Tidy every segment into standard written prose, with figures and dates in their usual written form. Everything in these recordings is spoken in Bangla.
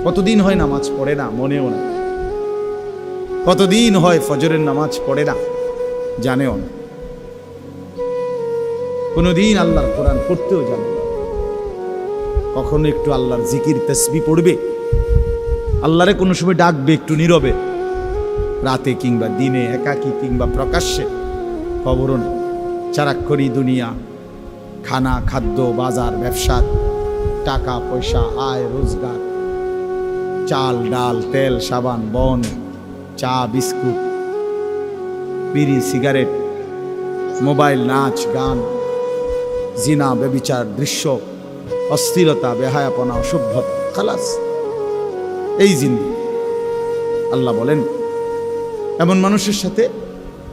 কতদিন হয় নামাজ পড়ে না, মনেও না। কতদিন হয় ফজরের নামাজ পড়ে না, জানেও না। কোনোদিন আল্লাহর কোরআন পড়তেও জানে না। কখনো একটু আল্লাহর জিকির তাসবিহ পড়বে, আল্লাহরে কোনো সময় ডাকবে একটু নীরবে, রাতে কিংবা দিনে, একাকী কিংবা প্রকাশ্যে, খবরও নেই। সারাক্ষণই দুনিয়া, খানা, খাদ্য, বাজার, ব্যবসা, টাকা পয়সা, আয় রোজগার, চাল ডাল, তেল, সাবান, বন, চা, বিস্কুট, বিড়ি, সিগারেট, মোবাইল, নাচ, গান, জিনা, ব্যভিচার, দৃশ্য, অস্থিরতা, বেহায়াপনা, অসভ্যতা, খালাস, এই জিন্দেগি। আল্লাহ বলেন এমন মানুষের সাথে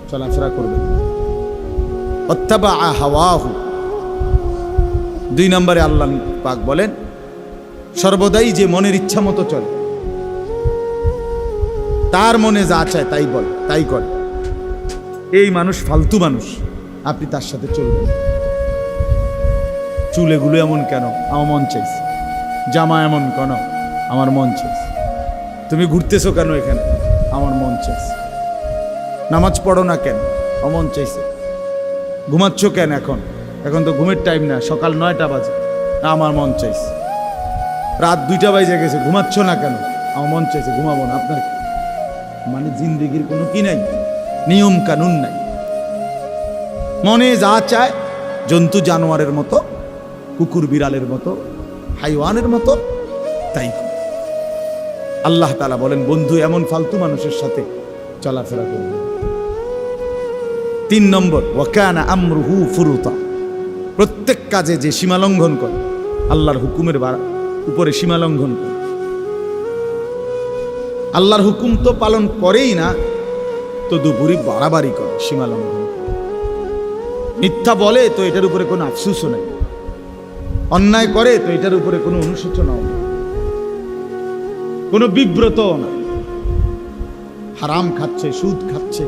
চলাফেরা করবেন। অত্তাবা হাওয়াহু, 2 নম্বরে আল্লাহ পাক বলেন সর্বদাই যে মনের ইচ্ছা মতো চলে, তার মনে যা চায় তাই বলে, তাই করে, এই মানুষ ফালতু মানুষ, আপনি তার সাথে চলবেন। চুলেগুলো এমন কেন, আমার মন চাইছে। জামা এমন কেন, আমার মন চাইছে। তুমি ঘুরতেছো কেন এখানে, আমার মন চাইছে। নামাজ পড়ো না কেন, অমন চাইছে। ঘুমাচ্ছ কেন এখন, এখন তো ঘুমের টাইম না, সকাল 9টা বাজে, আমার মন চাইছে। রাত 2টা বাজে গেছে, ঘুমাচ্ছ না কেন, আমার মন চাইছে, ঘুমাবো না। আপনার মানে জিন্দেগির কোনো কি নাই, নিয়ম কানুন নাই। মনে যা চায়, জন্তু জানোয়ারের মতো, কুকুর বিড়ালের মতো, হাইওয়ানের মতো তাই। আল্লাহ তাআলা বলেন বন্ধু এমন ফালতু মানুষের সাথে চলাফেরা করবে। 3 নম্বর, ওয়াকানা আমরুহু ফুরুতা, প্রত্যেক কাজে যে সীমা লঙ্ঘন করে, আল্লাহর হুকুমের উপরে সীমা লঙ্ঘন করে। আল্লাহর হুকুম তো পালন করেই না, তো দুপুরি বাড়াবাড়ি করে, সীমা লঙ্ঘন করে। মিথ্যা বলে তো এটার উপরে কোনো আফসোসও নেই, অন্যায় করে তো এটার উপরে কোনো অনুশোচনাও নেই, কোনো বিব্রতও না। হারাম খাচ্ছে, সুদ খাচ্ছে,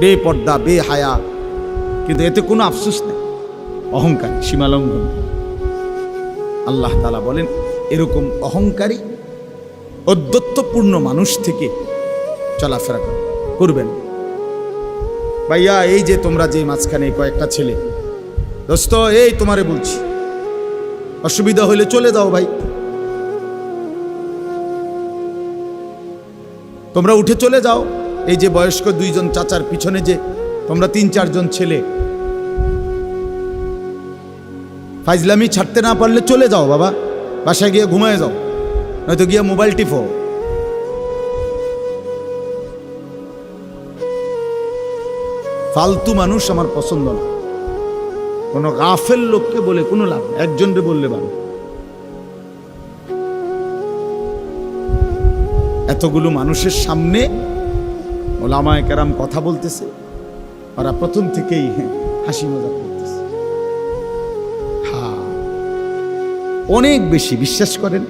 বেপর্দা, বেহায়া, কিন্তু এতে কোনো আফসোস নেই। অহংকারী, সীমালঙ্ঘন। আল্লাহ তাআলা বলেন এরকম অহংকারী, ঔদ্ধত্যপূর্ণ মানুষ থেকে চলাফেরা করবেন। ভাইয়া, এই যে তোমরা যে মাঝখানে কয়েকটা ছেলে, দোস্ত এই তোমারে বলছি, অসুবিধা হলে চলে যাও ভাই, তোমরা উঠে চলে যাও। এই যে বয়স্ক 2 জন চাচার পিছনে যে তোমরা 3-4 জন ছেলে, ফাইজলামি ছাড়তে না পারলে চলে যাও বাবা, বাসায় গিয়ে ঘুমায় যাও, নয়তো গিয়ে মোবাইল টিপো। ফালতু মানুষ আমার পছন্দ না। কোনো গাফেল লোককে বলে কোনো লাভ, একজনকে বললে ভালো। এতগুলো মানুষের সামনে ওলামায়ে কেরাম কথা বলতেছে, ওরা প্রথম থেকেই হাসি মজাক করতেছে। অনেক বেশি বিশ্বাস করেন।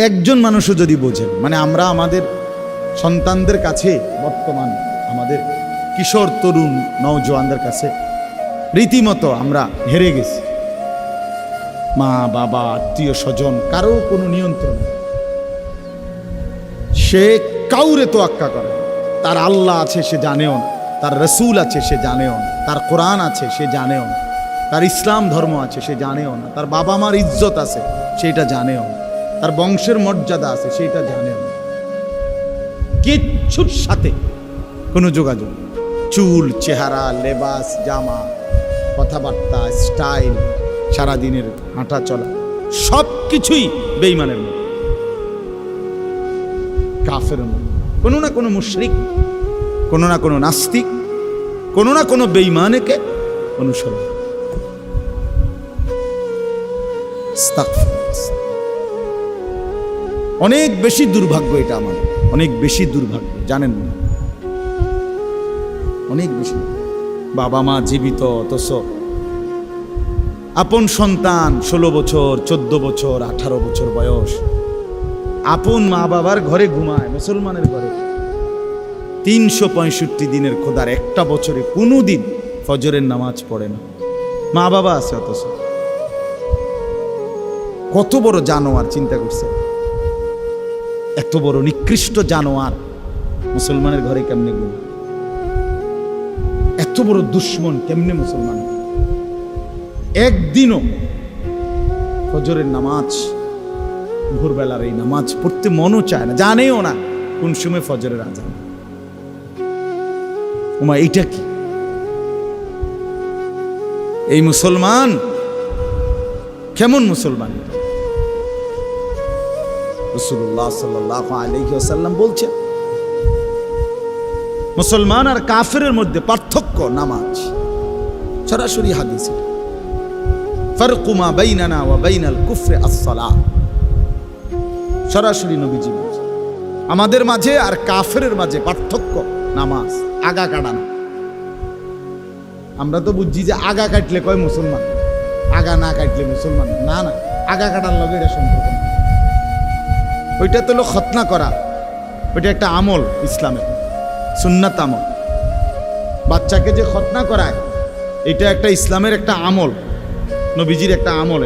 একজন মানুষও যদি বোঝেন, মানে আমরা আমাদের সন্তানদের কাছে, বর্তমান আমাদের কিশোর তরুণ নওজোয়ানদের কাছে রীতিমতো আমরা হেরে গেছি। মা বাবা, আত্মীয় স্বজন, কারো কোনো নিয়ন্ত্রণ। সে কাউরে তোয়াক্কা করে, তার আল্লাহ আছে সে জানেও না, তার রসুল আছে সে জানেও না, তার কোরআন আছে সে জানেও না, তার ইসলাম ধর্ম আছে সে জানেও না, তার বাবা মার ইজ্জত আছে সেটা জানেও না, তার বংশের মর্যাদা আছে সেটা জানেও না। কিচ্ছুর সাথে কোনো যোগাযোগ। চুল, চেহারা, লেবাস, জামা, কথাবার্তা, স্টাইল, সারাদিনের হাঁটা চলা, সব কিছুই বেঈমানের মতো, কাফের মতো। কোনো না কোনো মুশরিক, কোনো না কোনো নাস্তিক, কোনো না কোনো বেঈমানকে অনুসরণ। অনেক বেশি দুর্ভাগ্য এটা আমাদের, অনেক বেশি দুর্ভাগ্য, জানেন না? অনেক বেশি। বাবা মা জীবিত, অথচ আপন সন্তান 16 বছর, 14 বছর, 18 বছর বয়স, আপন মা বাবার ঘরে ঘুমায়, মুসলমানের ঘরে। 365 দিনের খোদার একটা বছরে কোনো দিন ফজরের নামাজ পড়ে না। মা বাবা আছে অথচ। কত বড় জানোয়ার, চিন্তা করছে, এত বড় নিকৃষ্ট জানোয়ার মুসলমানের ঘরে কেমনে গেল? এত বড় দুশ্মন কেমনে মুসলমান? একদিনও ফজরের নামাজ, ভোরবেলার এই নামাজ পড়তে মনও চায় না, জানেও না কোন সময় ফজরের আজান। ওমা এইটা কি? এই মুসলমান কেমন মুসলমান? রাসূলুল্লাহ সাল্লাল্লাহু আলাইহি ওয়াসাল্লাম বলছেন, মুসলমান আর কাফেরের মধ্যে পার্থক্য নামাজ। সরাসরি হাদিস, ফারকু মা বাইনানা ওয়া বাইনাল কুফরি আস-সালাহ। সরাসরি নবীজি বলেছেন, আমাদের মাঝে আর কাফেরের মাঝে পার্থক্য নামাজ, আগা কাটা না। আমরা তো বুঝছি যে আগা কাটলে কয় মুসলমান, আগা না কাটলে মুসলমান না। না, আগা কাটার লগে এটা সম্পর্ক না। ওইটা তো হলো খতনা করা, ওইটা একটা আমল, ইসলামের সুন্নাত আমল। বাচ্চাকে যে খতনা করায়, এটা একটা ইসলামের একটা আমল, নবীজির একটা আমল।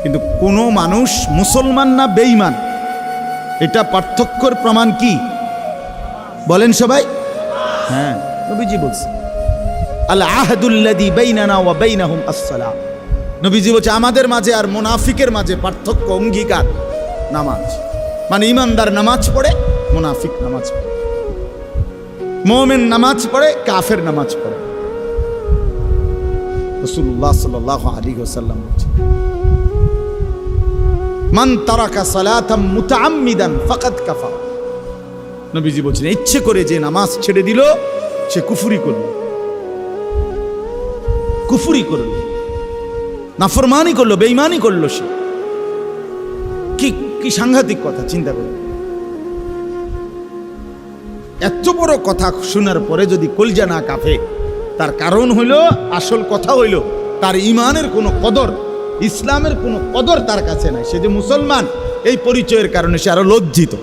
কিন্তু কোনো মানুষ মুসলমান না বেঈমান, এটা পার্থক্যর প্রমাণ কি বলেন সবাই? হ্যাঁ, নবীজি বলছে, আল আহদুল্লাযী বাইনানা ওয়া বাইনাহুম আস-সালাহ। নবীজি বলছে, আমাদের মাঝে আর মুনাফিকের মাঝে পার্থক্য, অঙ্গীকার নামাজ। মানে ইমানদার নামাজ পড়ে, মুনাফিক নামাজ পড়ে, মুমিন নামাজ পড়ে, কাফের নামাজ পড়ে। রাসূলুল্লাহ সাল্লাল্লাহু আলাইহি ওয়াসাল্লাম বলেছেন, মান তারাকা সালাতাম মুতাআম্মিদান ফাকাদ কাফার। নবীজি বলেছেন, ইচ্ছে করে যে নামাজ ছেড়ে দিল সে কুফরি করল, কুফরি করল, নাফরমানি করলো, বেঈমানি করলো। সে কি কি সাংঘাতিক কথা, চিন্তা করুন। এত বড় কথা শোনার পরে যদি কলজা না কাঁপে, তার কারণ হইল, আসল কথা হইল, তার ইমানের কোনো কদর, ইসলামের কোনো কদর তার কাছে নাই। সে যে মুসলমান, এই পরিচয়ের কারণে সে আরো লজ্জিত।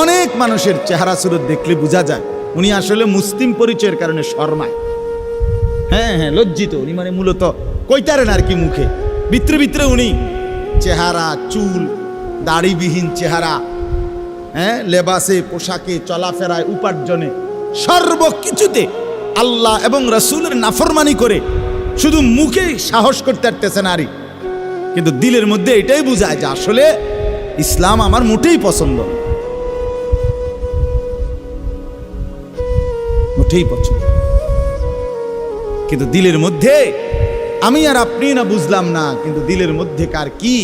অনেক মানুষের চেহারা সুরত দেখলে বোঝা যায় উনি আসলে মুসলিম পরিচয়ের কারণে শর্মায়। হ্যাঁ হ্যাঁ, লজ্জিত উনি, মানে মূলত কইতারেন আর কি মুখে, ভিতরে ভিতরে উনি চেহারা, চুল, দাড়িবিহীন চেহারা, হ্যাঁ, লেবাসে, পোশাকে, চলাফেরায়, উপার্জনে, সর্বকিছুতে আল্লাহ এবং রাসূলের নাফরমানি করে শুধু মুখে সাহস করতে পারতেছে নারী, কিন্তু দিলের মধ্যে এটাই বোঝায় যে আসলে ইসলাম আমার মোটেই পছন্দ, মোটেই পছন্দ। কিন্তু দিলের মধ্যে আমি আর আপনি না বুঝলাম না, কিন্তু দিলের মধ্যে কার কি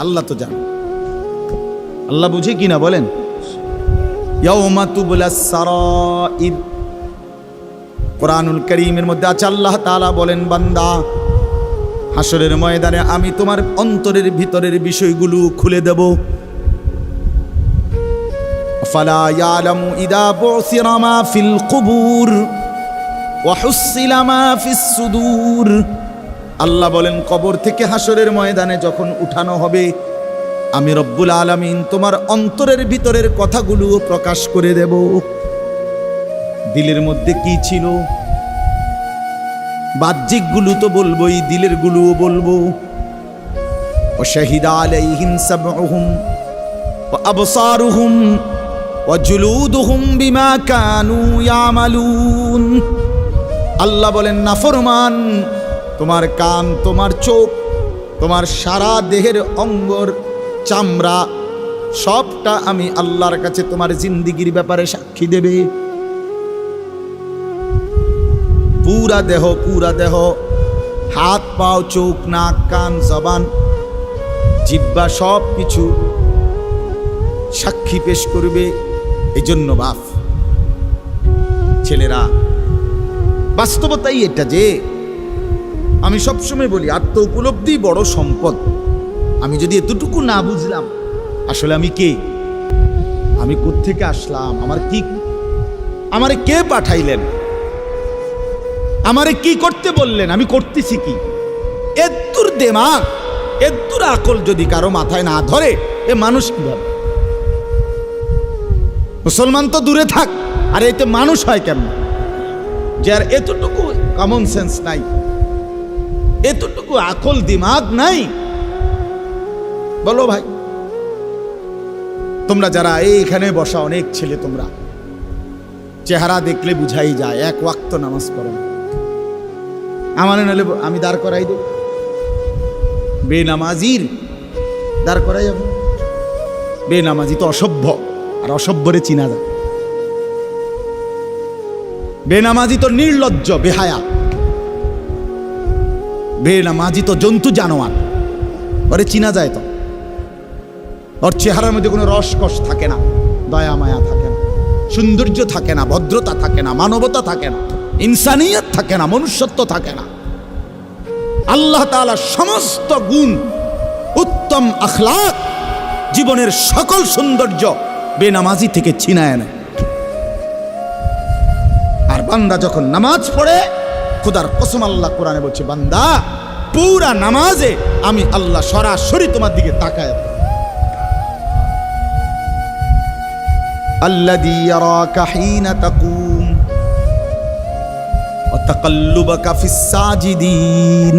আল্লাহ তো জানে। আল্লাহ বুঝে কি না বলেন? ইয়াউমা তুবলাস সারাইর, কোরআনুল কারীমের মধ্যে আছে, আল্লাহ তাআলা বলেন, বান্দা, হাসরের ময়দানে আমি তোমার অন্তরের ভিতরের বিষয়গুলো খুলে দেব। ফালা ইয়ালামু ইদা বুসিরা মা ফিল কুবুর ওয়া হুসিলা মা ফিস সুদূর। আল্লাহ বলেন, কবর থেকে হাসরের ময়দানে যখন উঠানো হবে, আমি রব্বুল আলামিন তোমার অন্তরের ভিতরের কথাগুলো প্রকাশ করে দেব। দিলের মধ্যে কি ছিল, বাহ্যিক গুলো তো বলবোই, দিলের গুলোও বলবো। ওয়া শাহিদা আলাইহিম সাবউহুম ওয়া আবসারুহুম ওয়া জুলুদুহুম বিমা কানু ইয়ামালুন। আল্লাহ বলেন, নাফরমান, তোমার কান, তোমার চোখ, তোমার সারা দেহের অঙ্গর চামড়া সবটা আমি আল্লাহর কাছে তোমার জিন্দিগির ব্যাপারে সাক্ষী দেবে। পুরা দেহ, পুরা দেহ, হাত, পাও, চোখ, নাক, কান, জবান, জিহ্বা, সব কিছু সাক্ষী পেশ করবে। এই জন্য বাপ, ছেলেরা, বাস্তবতাই এটা যে আমি সবসময় বলি, আত্ম উপলব্ধি বড় সম্পদ। আমি যদি এতটুকু না বুঝলাম আসলে আমি কে, আমি কোত্থেকে আসলাম, আমার কি, আমারে কে পাঠাইলেন, আমারে কি করতে বললেন, আমি করতেছি কি, এত্তুর দেমাগ, এত্তুর আকল যদি কারো মাথায় না ধরে, এ মানুষ কিভাবে? মুসলমান তো দূরে থাক, আর এতে মানুষ হয় কেমন? যার এতটুকু কমন সেন্স নাই, এতটুকু আকল দিমাগ নাই, বলো ভাই, তোমরা যারা এইখানে বসা অনেক ছেলে, তোমরা চেহারা দেখলে বুঝাই যায় এক ওয়াক্ত নামাজ পড়ো না। আমার নাহলে আমি দাঁড় করাই দেব, বেনামাজির দাঁড় করাই যাবে। বেনামাজি তো অসভ্য, আর অসভ্যরে চিনা যায়। বেনামাজি তো নির্লজ্জ, বেহায়া। বেনামাজি তো জন্তু জানোয়ার, ওরে চিনা যায় তো। ওর চেহারার মধ্যে কোনো রসকস থাকে না, দয়া মায়া থাকে না, সৌন্দর্য থাকে না, ভদ্রতা থাকে না, মানবতা থাকে না, ইনসানিয়ত থাকে না, মনুষ্যত্ব থাকে না। আল্লাহ তাআলা সমস্ত গুণ, উত্তম আখলাক, জীবনের সকল সৌন্দর্য বেনামাজি থেকে ছিনায় নেয়। আর বান্দা যখন নামাজ পড়ে, খোদার কসম আল্লাহ কোরআনে বলছে, বান্দা পুরা নামাজে আমি আল্লাহ সরাসরি তোমার দিকে তাকায়। আল্লাযী ইয়ারাকা হিনা তাকুম ওয়া তাকাল্লুবাকা ফিস সাজিদিন।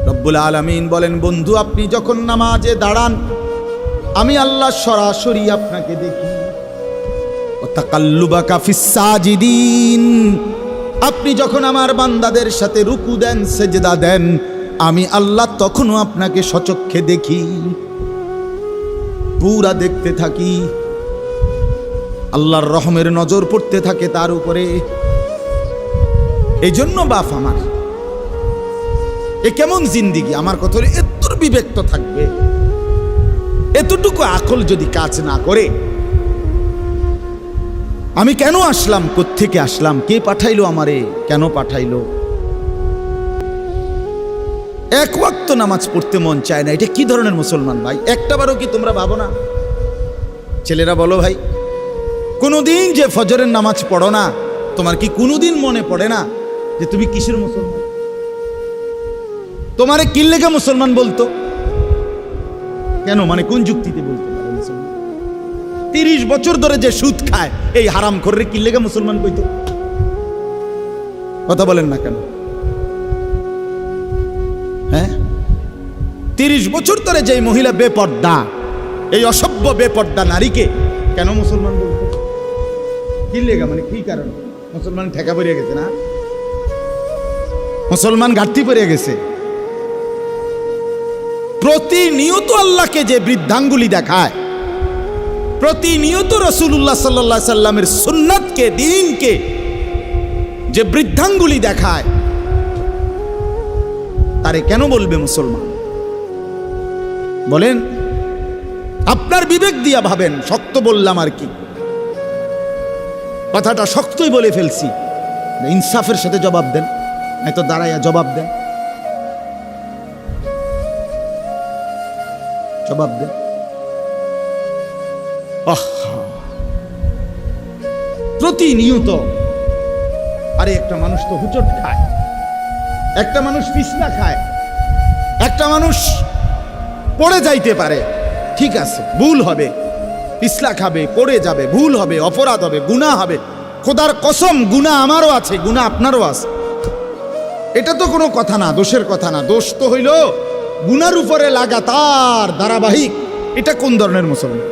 রব্বুল আলামিন বলেন, বন্ধু আপনি যখন নামাজে দাঁড়ান, আমি আল্লাহ সরাসরি আপনাকে দেখি। ওয়া তাকাল্লুবাকা ফিস সাজিদিন, আপনি যখন আমার বান্দাদের সাথে রুকু দেন, সেজদা দেন, আমি আল্লাহ তখনও আপনাকে সচক্ষে দেখি, পুরা দেখতে থাকি। আল্লাহর রহমের নজর পড়তে থাকে তার উপরে। এই জন্য বাপ আমার, এ কেমন জিন্দিগি? আমার কথা হলো, এতর বিবেক তো থাকবে, এতটুকু আকল যদি কাজ না করে, আমি কেন আসলাম, কোত্থেকে আসলাম, কে পাঠাইলো আমারে, কেন পাঠাইলো? এক ওয়াক্ত নামাজ পড়তে মন চায় না, এটা কি ধরনের মুসলমান ভাই? একটাবারও কি তোমরা ভাবো না? ছেলেরা বলো ভাই, কোনোদিন যে ফজরের নামাজ পড়ো না, তোমার কি কোনোদিন মনে পড়ে না যে তুমি কিসের মুসলমান? তোমারে কি লেগে মুসলমান বলতো? কেন, মানে কোন যুক্তিতে বলতো? 30 বছর ধরে যে সুদ খায়, এই হারাম করে কি লেগে মুসলমান কইতো? কথা বলেন না কেন? হ্যাঁ, 30 বছর ধরে যে মহিলা বেপর্দা, এই অসভ্য বেপর্দা নারীকে কেন মুসলমান বলতো? কি লেগা, মানে কি কারণ? মুসলমান ঠেকা পড়িয়া গেছে না? মুসলমান ঘাটতি পড়িয়া গেছে। প্রতিনিয়ত আল্লাহকে যে বৃদ্ধাঙ্গুলি দেখায়, প্রতিনিয়ত রাসূলুল্লাহ সাল্লাল্লাহু আলাইহি সাল্লামের সুন্নাতকে, দ্বীনকে যে বৃদ্ধাঙ্গুলি দেখায়, তারে কেন বলবে মুসলমান? বলেন, আপনার বিবেক দিয়া ভাবেন। শক্ত বললাম আর কি, কথাটা শক্তই বলে ফেলছি, ইনসাফের সাথে জবাব দেন, নয়তো দাঁড়াইয়া জবাব দেন, জবাব দেন। প্রতিনিয়ত, আরে একটা মানুষ তো হুচট খায়, একটা মানুষ পিছলা খায়, একটা মানুষ পড়ে যাইতে পারে, ঠিক আছে, ভুল হবে, পিছলা খাবে, পড়ে যাবে, ভুল হবে, অপরাধ হবে, গুনাহ হবে। খোদার কসম, গুনাহ আমারও আছে, গুনাহ আপনারও আছে। এটা তো কোনো কথা না, দোষের কথা না। দোষ তো হইল গুনার উপরে লাগাতার ধারাবাহিক। এটা কোন ধরনের মুসলমান?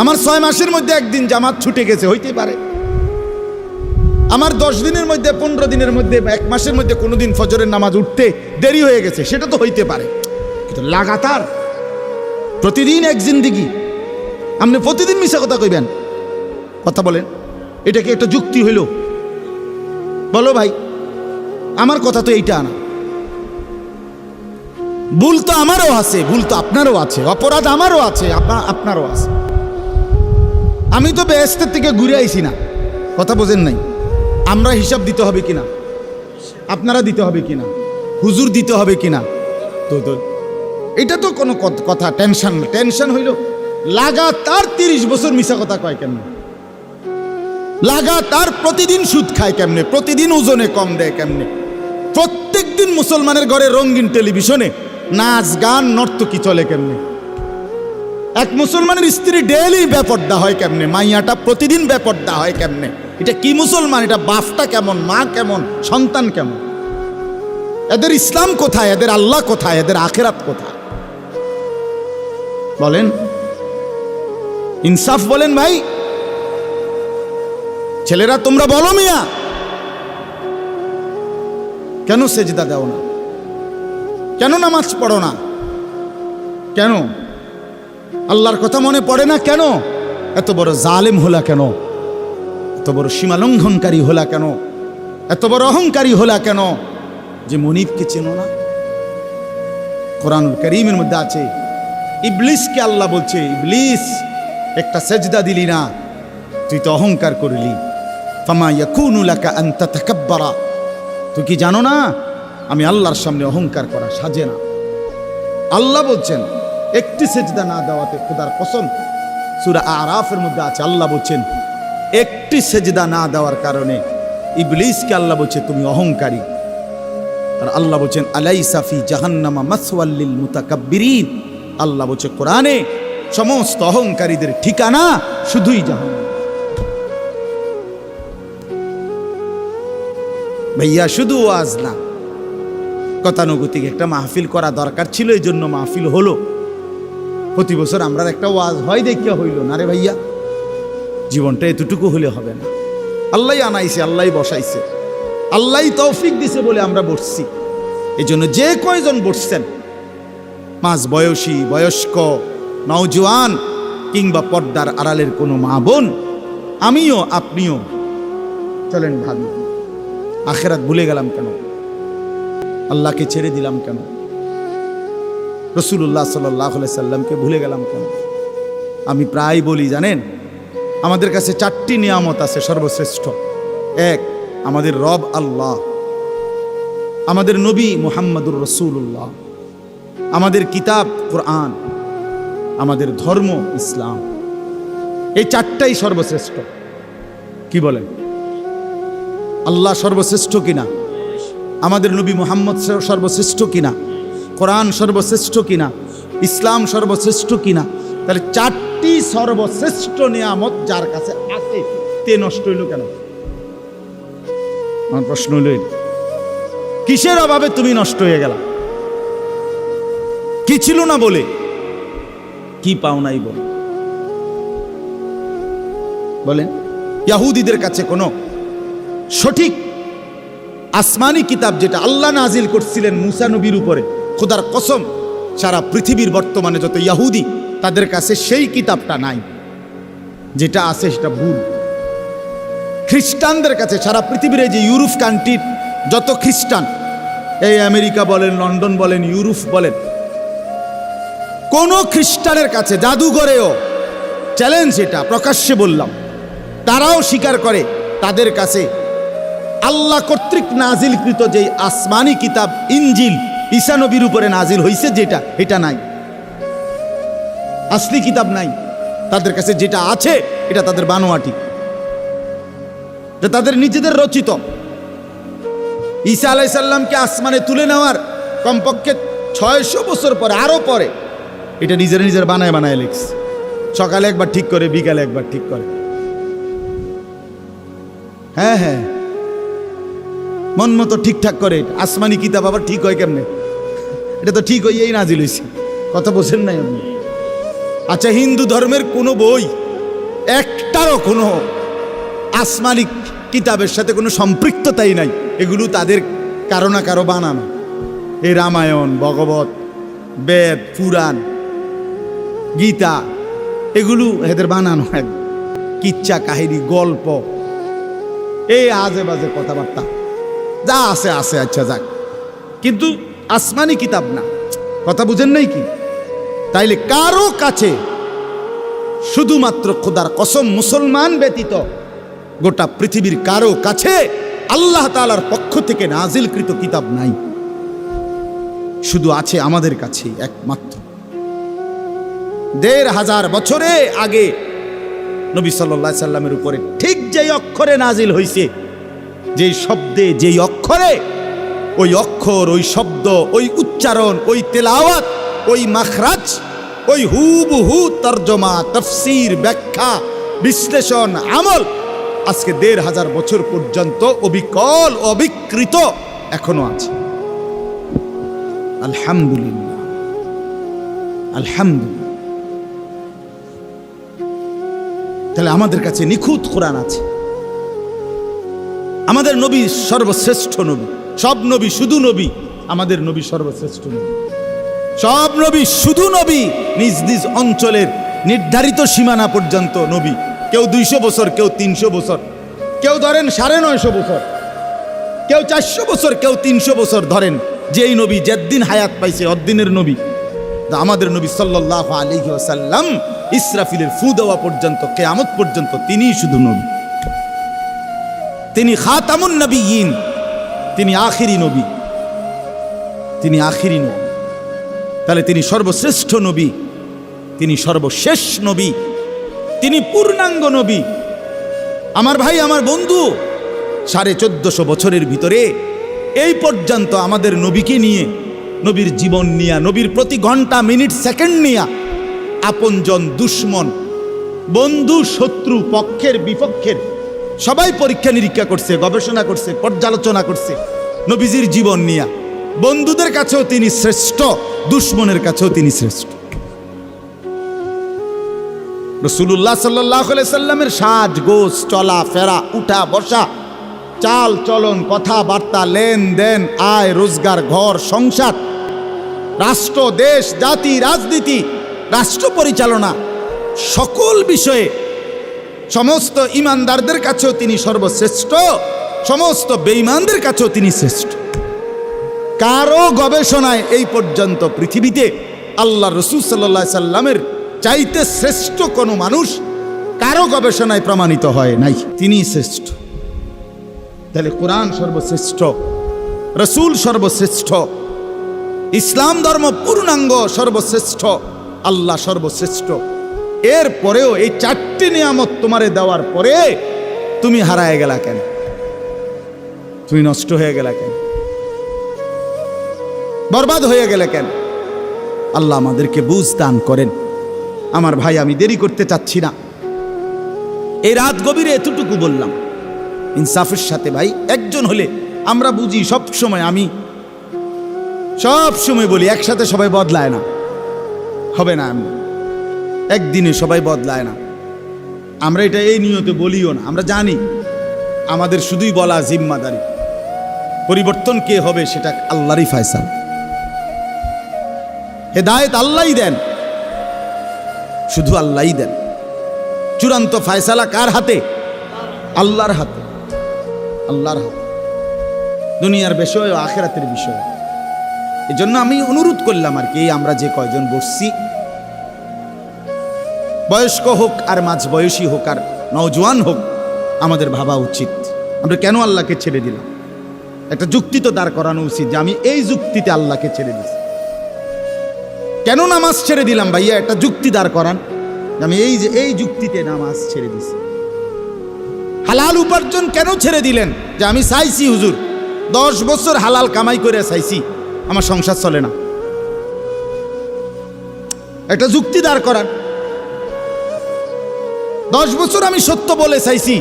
আমার 6 মাসের মধ্যে একদিন জামাত ছুটে গেছে, হইতে পারে। আমার 10 দিনের মধ্যে, 15 দিনের মধ্যে, 1 মাসের মধ্যে কোনোদিন ফজরের নামাজ উঠতে দেরি হয়ে গেছে, সেটা তো হইতে পারে। কিন্তু লাগাতার প্রতিদিন এক জিন্দিগি, আপনি প্রতিদিন মিশা কথা কইবেন? কথা বলেন, এটা কি একটা যুক্তি হইল? বলো ভাই, আমার কথা তো এইটা না। ভুল তো আমারও আছে, ভুল তো আপনারও আছে, অপরাধ আমারও আছে, আপনারও আছে। আমি তো বেহেশতের থেকে ঘুরে আইছি না, কথা বোঝেন নাই? আমরা হিসাব দিতে হবে কিনা, আপনারা দিতে হবে কিনা, হুজুর দিতে হবে কিনা, তো এটা তো কোনো কথা। টেনশন হইল লাগাতার 30 বছর মিশা কথা কয় কেমনে, লাগাতার প্রতিদিন সুদ খায় কেমনে, প্রতিদিন ওজনে কম দেয় কেমনে, প্রত্যেক দিন মুসলমানের ঘরে রঙিন টেলিভিশনে নাচ গান নর্তকী চলে কেমনে, এক মুসলমানের স্ত্রী ডেইলি বেপর্দা হয় কেমনে, মাইয়াটা প্রতিদিন বেপর্দা হয় কেমনে। এটা কি মুসলমান? এটা বাপটা কেমন, মা কেমন, সন্তান কেমন? এদের ইসলাম কোথায়, এদের আল্লাহ কোথায়, এদের আখেরাত কোথায়? বলেন, ইনসাফ বলেন ভাই। ছেলেরা তোমরা বলো মিয়া, কেন সেজদা দাও না? কেন নামাজ পড়ো না? কেন আল্লাহর কথা মনে পড়ে না? কেন এত বড় জালেম হলা? কেন এত বড় সীমালঙ্ঘনকারী হলা? কেন এত বড় অহংকারী হলা? কেন যে মনিবকে চেনো না? কোরআনুল কারীমের মধ্যে আছে, ইবলিসকে আল্লাহ বলছে, ইবলিস একটা সেজদা দিলি না, তুই তো অহংকার করলি। ফামা ইয়াকুনু লাকা আন তাতাকাব্বারা, তুই কি জানো না আমি আল্লাহর সামনে অহংকার করা সাজে না। আল্লাহ বলছেন একটি সেজদা না দেওয়াতে, খোদার কসম, সূরা আরাফের মধ্যে আছে, আল্লাহ বলছেন একটি সেজদা না দেওয়ার কারণে ইবলিসকে আল্লাহ বলছে তুমি অহংকারী। আর আল্লাহ বলছেন আলাইসা ফি জাহান্নামা মাসওয়াল লিল মুতাকাব্বিরিন, আল্লাহ বলছে কোরআনে সমস্ত অহংকারীদের ঠিকানা শুধুই জাহান্নাম। ভাইয়া শুধু ওয়াজ না, গতানুগতিক একটা মাহফিল করা দরকার ছিল, এই জন্য মাহফিল হলো। প্রতি বছর আমরা একটা ওয়াজ হয় দেখিয়া হইল না রে ভাইয়া, জীবনটা এতটুকু হলে হবে না। আল্লাহ আনাইছে, আল্লাহ বসাইছে, আল্লাহ তৌফিক দিছে বলে আমরা বসছি। এই জন্য যে কয়জন বসছেন, মাঝ বয়সী, বয়স্ক, নওজোয়ান কিংবা পর্দার আড়ালের কোনো মা বোন, আমিও আপনিও চলেন ভাবি, আখেরাত ভুলে গেলাম কেন? আল্লাহকে ছেড়ে দিলাম কেন? রাসূলুল্লাহ সাল্লাল্লাহু আলাইহি সাল্লামকে ভুলে গেলাম কেন? আমি প্রায় বলি জানেন, আমাদের কাছে 4টি নিয়ামত আছে সর্বশ্রেষ্ঠ। এক, আমাদের রব আল্লাহ, আমাদের নবী মুহাম্মদুর রাসূলুল্লাহ, আমাদের কিতাব কোরআন, আমাদের ধর্ম ইসলাম। এই 4টাই সর্বশ্রেষ্ঠ। কি বলেন? আল্লাহ সর্বশ্রেষ্ঠ কিনা? আমাদের নবী মুহাম্মদ সর্বশ্রেষ্ঠ কিনা? কোরআন সর্বশ্রেষ্ঠ কিনা? ইসলাম সর্বশ্রেষ্ঠ কিনা? তাহলে 4টি সর্বশ্রেষ্ঠ নিয়ামত যার কাছে আছে, তে নষ্ট হইল কেন? আমার প্রশ্ন হইল, কিসের অভাবে তুমি নষ্ট হয়ে গেলা? কি ছিল না বলে? কি পাও নাই বলে? বলেন, ইহুদিদের কাছে কোনো সঠিক আসমানি কিতাব যেটা আল্লাহ নাজিল করছিলেন মুসা নবীর উপরে, খোদার কসম সারা পৃথিবীর বর্তমানে যত ইহুদি, তাদের কাছে সেই কিতাবটা নাই। যেটা আছে সেটা ভুল। খ্রিস্টানদের কাছে, সারা পৃথিবীর যে ইউরোপ কান্ট্রির যত খ্রিস্টান, এই আমেরিকা বলেন, লন্ডন বলেন, ইউরোপ বলেন, কোন খ্রিস্টানের কাছে, জাদুঘরেও চ্যালেঞ্জ, এটা প্রকাশ্যে বললাম, তারাও স্বীকার করে তাদের কাছে আল্লাহ কর্তৃক নাজিলকৃত যে আসমানি কিতাব ইনজিল ঈসা নবীর উপরে নাজিল হয়েছে যেটা, এটা নাই, আসলি কিতাব নাই তাদের কাছে। যেটা আছে এটা তাদের বানোয়াটি, এটা তাদের নিজেদের রচিত। ঈসা আলাইহিস সালামকে আসমানে তুলে নেওয়ার কমপক্ষে 600 বছর পরে, আরো পরে, এটা নিজের নিজের বানায় বানায় লিখছে। সকালে একবার ঠিক করে, বিকালে একবার ঠিক করে। হ্যাঁ হ্যাঁ, মন মতো ঠিকঠাক করে। আসমানি কিতাব আবার ঠিক হয় কেমনে? এটা তো ঠিক হইয়াই নাজিল হইছে। কথা বোঝেন নাই আপনি? আচ্ছা, হিন্দু ধর্মের কোনো বই একটারও কোনো আসমানি কিতাবের সাথে কোনো সম্পৃক্ততাই নাই। এগুলো তাদের কারো না কারো বানানো। এই রামায়ণ, ভগবত, বেদ, পুরাণ, গীতা, এগুলো এদের বানানো এক কিচ্ছা কাহিনী, গল্প, এই আজে বাজে কথাবার্তা যা আছে আছে। আচ্ছা যাক, কিন্তু আসমানি কিতাব না। কথা বুঝেন নাই কি? তাইলে কারো কাছে, শুধুমাত্র খোদার কসম মুসলমান ব্যতীত গোটা পৃথিবীর কারো কাছে আল্লাহ তাআলার পক্ষ থেকে নাজিলকৃত কিতাব নাই। শুধু আছে আমাদের কাছে একমাত্র। 1500 বছরে আগে নবী সাল্লাল্লাহু আলাইহি সাল্লামের উপরে ঠিক যেই অক্ষরে নাজিল হয়েছে, যেই শব্দে, যেই অক্ষরে, ওই অক্ষর, ওই শব্দ, ওই উচ্চারণ, ওই তেলাওয়াত, ওই মাখরাজ, ওই হুবহু তর্জমা, তাফসীর, ব্যাখ্যা, বিশ্লেষণ, আমল আজকে 1500 বছর পর্যন্ত অবিকল, অবিকৃত এখনো আছে। আলহামদুলিল্লাহ, আলহামদুলিল্লাহ। তাহলে আমাদের কাছে নিখুঁত কোরআন আছে। আমাদের নবী সর্বশ্রেষ্ঠ নবী। সব নবী শুধু নবী, আমাদের নবী সর্বশ্রেষ্ঠ নবী। সব নবী শুধু নবী, নিজ নিজ অঞ্চলের নির্ধারিত সীমানা পর্যন্ত নবী। কেউ 200 বছর, কেউ 300 বছর, কেউ ধরেন 950 বছর, কেউ 400 বছর, কেউ 300 বছর ধরেন। যেই নবী যেদিন হায়াত পাইছে অদ্দিনের নবী। আমাদের নবী সাল্লাল্লাহু আলাইহি ওয়াসাল্লাম ইসরাফিলের ফু দেওয়া পর্যন্ত, কিয়ামত পর্যন্ত তিনিই শুধু নবী। তিনি খাতামুন নবিয়্যিন, তিনি আখিরি নবী, তিনি আখিরি নবী। তাহলে তিনি সর্বশ্রেষ্ঠ নবী, তিনি সর্বশেষ নবী, তিনি পূর্ণাঙ্গ নবী। আমার ভাই, আমার বন্ধু, 1450 বছরের ভিতরে এই পর্যন্ত আমাদের নবীকে নিয়ে, নবীর জীবন নিয়া, নবীর প্রতি ঘন্টা মিনিট সেকেন্ড নিয়া আপনজন দুশ্মন বন্ধু শত্রু পক্ষের বিপক্ষের সবাই পরীক্ষা নিরীক্ষা করছে, গবেষণা করছে, পর্যালোচনা করছে নবীজির জীবন নিয়া। বন্ধুদের কাছেও তিনি শ্রেষ্ঠ, দুশ্মনের কাছেও তিনি শ্রেষ্ঠ। রাসূলুল্লাহ সাল্লাল্লাহু আলাইহি সাল্লামের সাজ গোছ, চলা ফেরা, উঠা বসা, চাল চলন, কথাবার্তা, লেনদেন, আয় রোজগার, ঘর সংসার, রাষ্ট্র, দেশ, জাতি, রাজনীতি, রাষ্ট্র পরিচালনা, সকল বিষয়ে সমস্ত ইমানদারদের কাছেও তিনি সর্বশ্রেষ্ঠ, সমস্ত বেঈমানদের কাছেও তিনি শ্রেষ্ঠ। কারো গবেষণায় এই পর্যন্ত পৃথিবীতে আল্লাহ রাসূল সাল্লাল্লাহু আলাইহি সাল্লামের চাইতে শ্রেষ্ঠ কোনো মানুষ কারো গবেষণায় প্রমাণিত হয় নাই, তিনি শ্রেষ্ঠ। তাহলে কোরআন সর্বশ্রেষ্ঠ, রাসূল সর্বশ্রেষ্ঠ, ইসলাম ধর্ম পূর্ণাঙ্গ সর্বশ্রেষ্ঠ, আল্লাহ সর্বশ্রেষ্ঠ। এর পরেও এই 4টি নিয়ামত তোমারে দেওয়ার পরে তুমি হারায় গেলা কেন? তুমি নষ্ট হয়ে গেলা কেন? বরবাদ হয়ে গেলে কেন? আল্লাহ আমাদেরকে বুঝ দান করেন। আমার ভাই, আমি দেরি করতে চাচ্ছি না। এই রাত গভীরে এতটুকু বললাম ইনসাফের সাথে। ভাই, একজন হলে আমরা বুঝি সব সময়, আমি সব সময় বলি একসাথে সবাই বদলায় না, হবে না। আমি একদিনে সবাই বদলায় না, আমরা এটা এই নিয়তে বলিও না। আমরা জানি আমাদের শুধুই বলা জিম্মাদারি, পরিবর্তন কে হবে সেটা আল্লাহরই ফয়সালা। হেদায়েত আল্লাহই দেন, শুধু আল্লাহই দেন। চূড়ান্ত ফয়সালা কার হাতে? আল্লাহর হাতে, আল্লাহর হাতে। দুনিয়ার বিষয় ও আখিরাতের বিষয়। এই জন্য আমি অনুরোধ করলাম আর কি, আমরা যে কয়জন বসছি, বয়স্ক হোক আর মাঝ বয়সী হোক আর নওজোয়ান হোক, আমাদের ভাবা উচিত আমরা কেন আল্লাহকে ছেড়ে দিলাম। একটা যুক্তি তো দাঁড় করানো উচিত যে আমি এই যুক্তিতে আল্লাহকে ছেড়ে দিছি। কেন নামাজ ছেড়ে দিলাম ভাইয়া? একটা যুক্তি দাঁড় করান যে আমি এই যুক্তিতে নামাজ ছেড়ে দিছি। হালাল উপার্জন কেন ছেড়ে দিলেন? যে আমি চাইছি হুজুর 10 বছর হালাল কামাই করে চাইছি, আমার সংসার চলে না। একটা যুক্তি দাঁড় করান। 10 বছর আমি সত্য বলে চাইছি,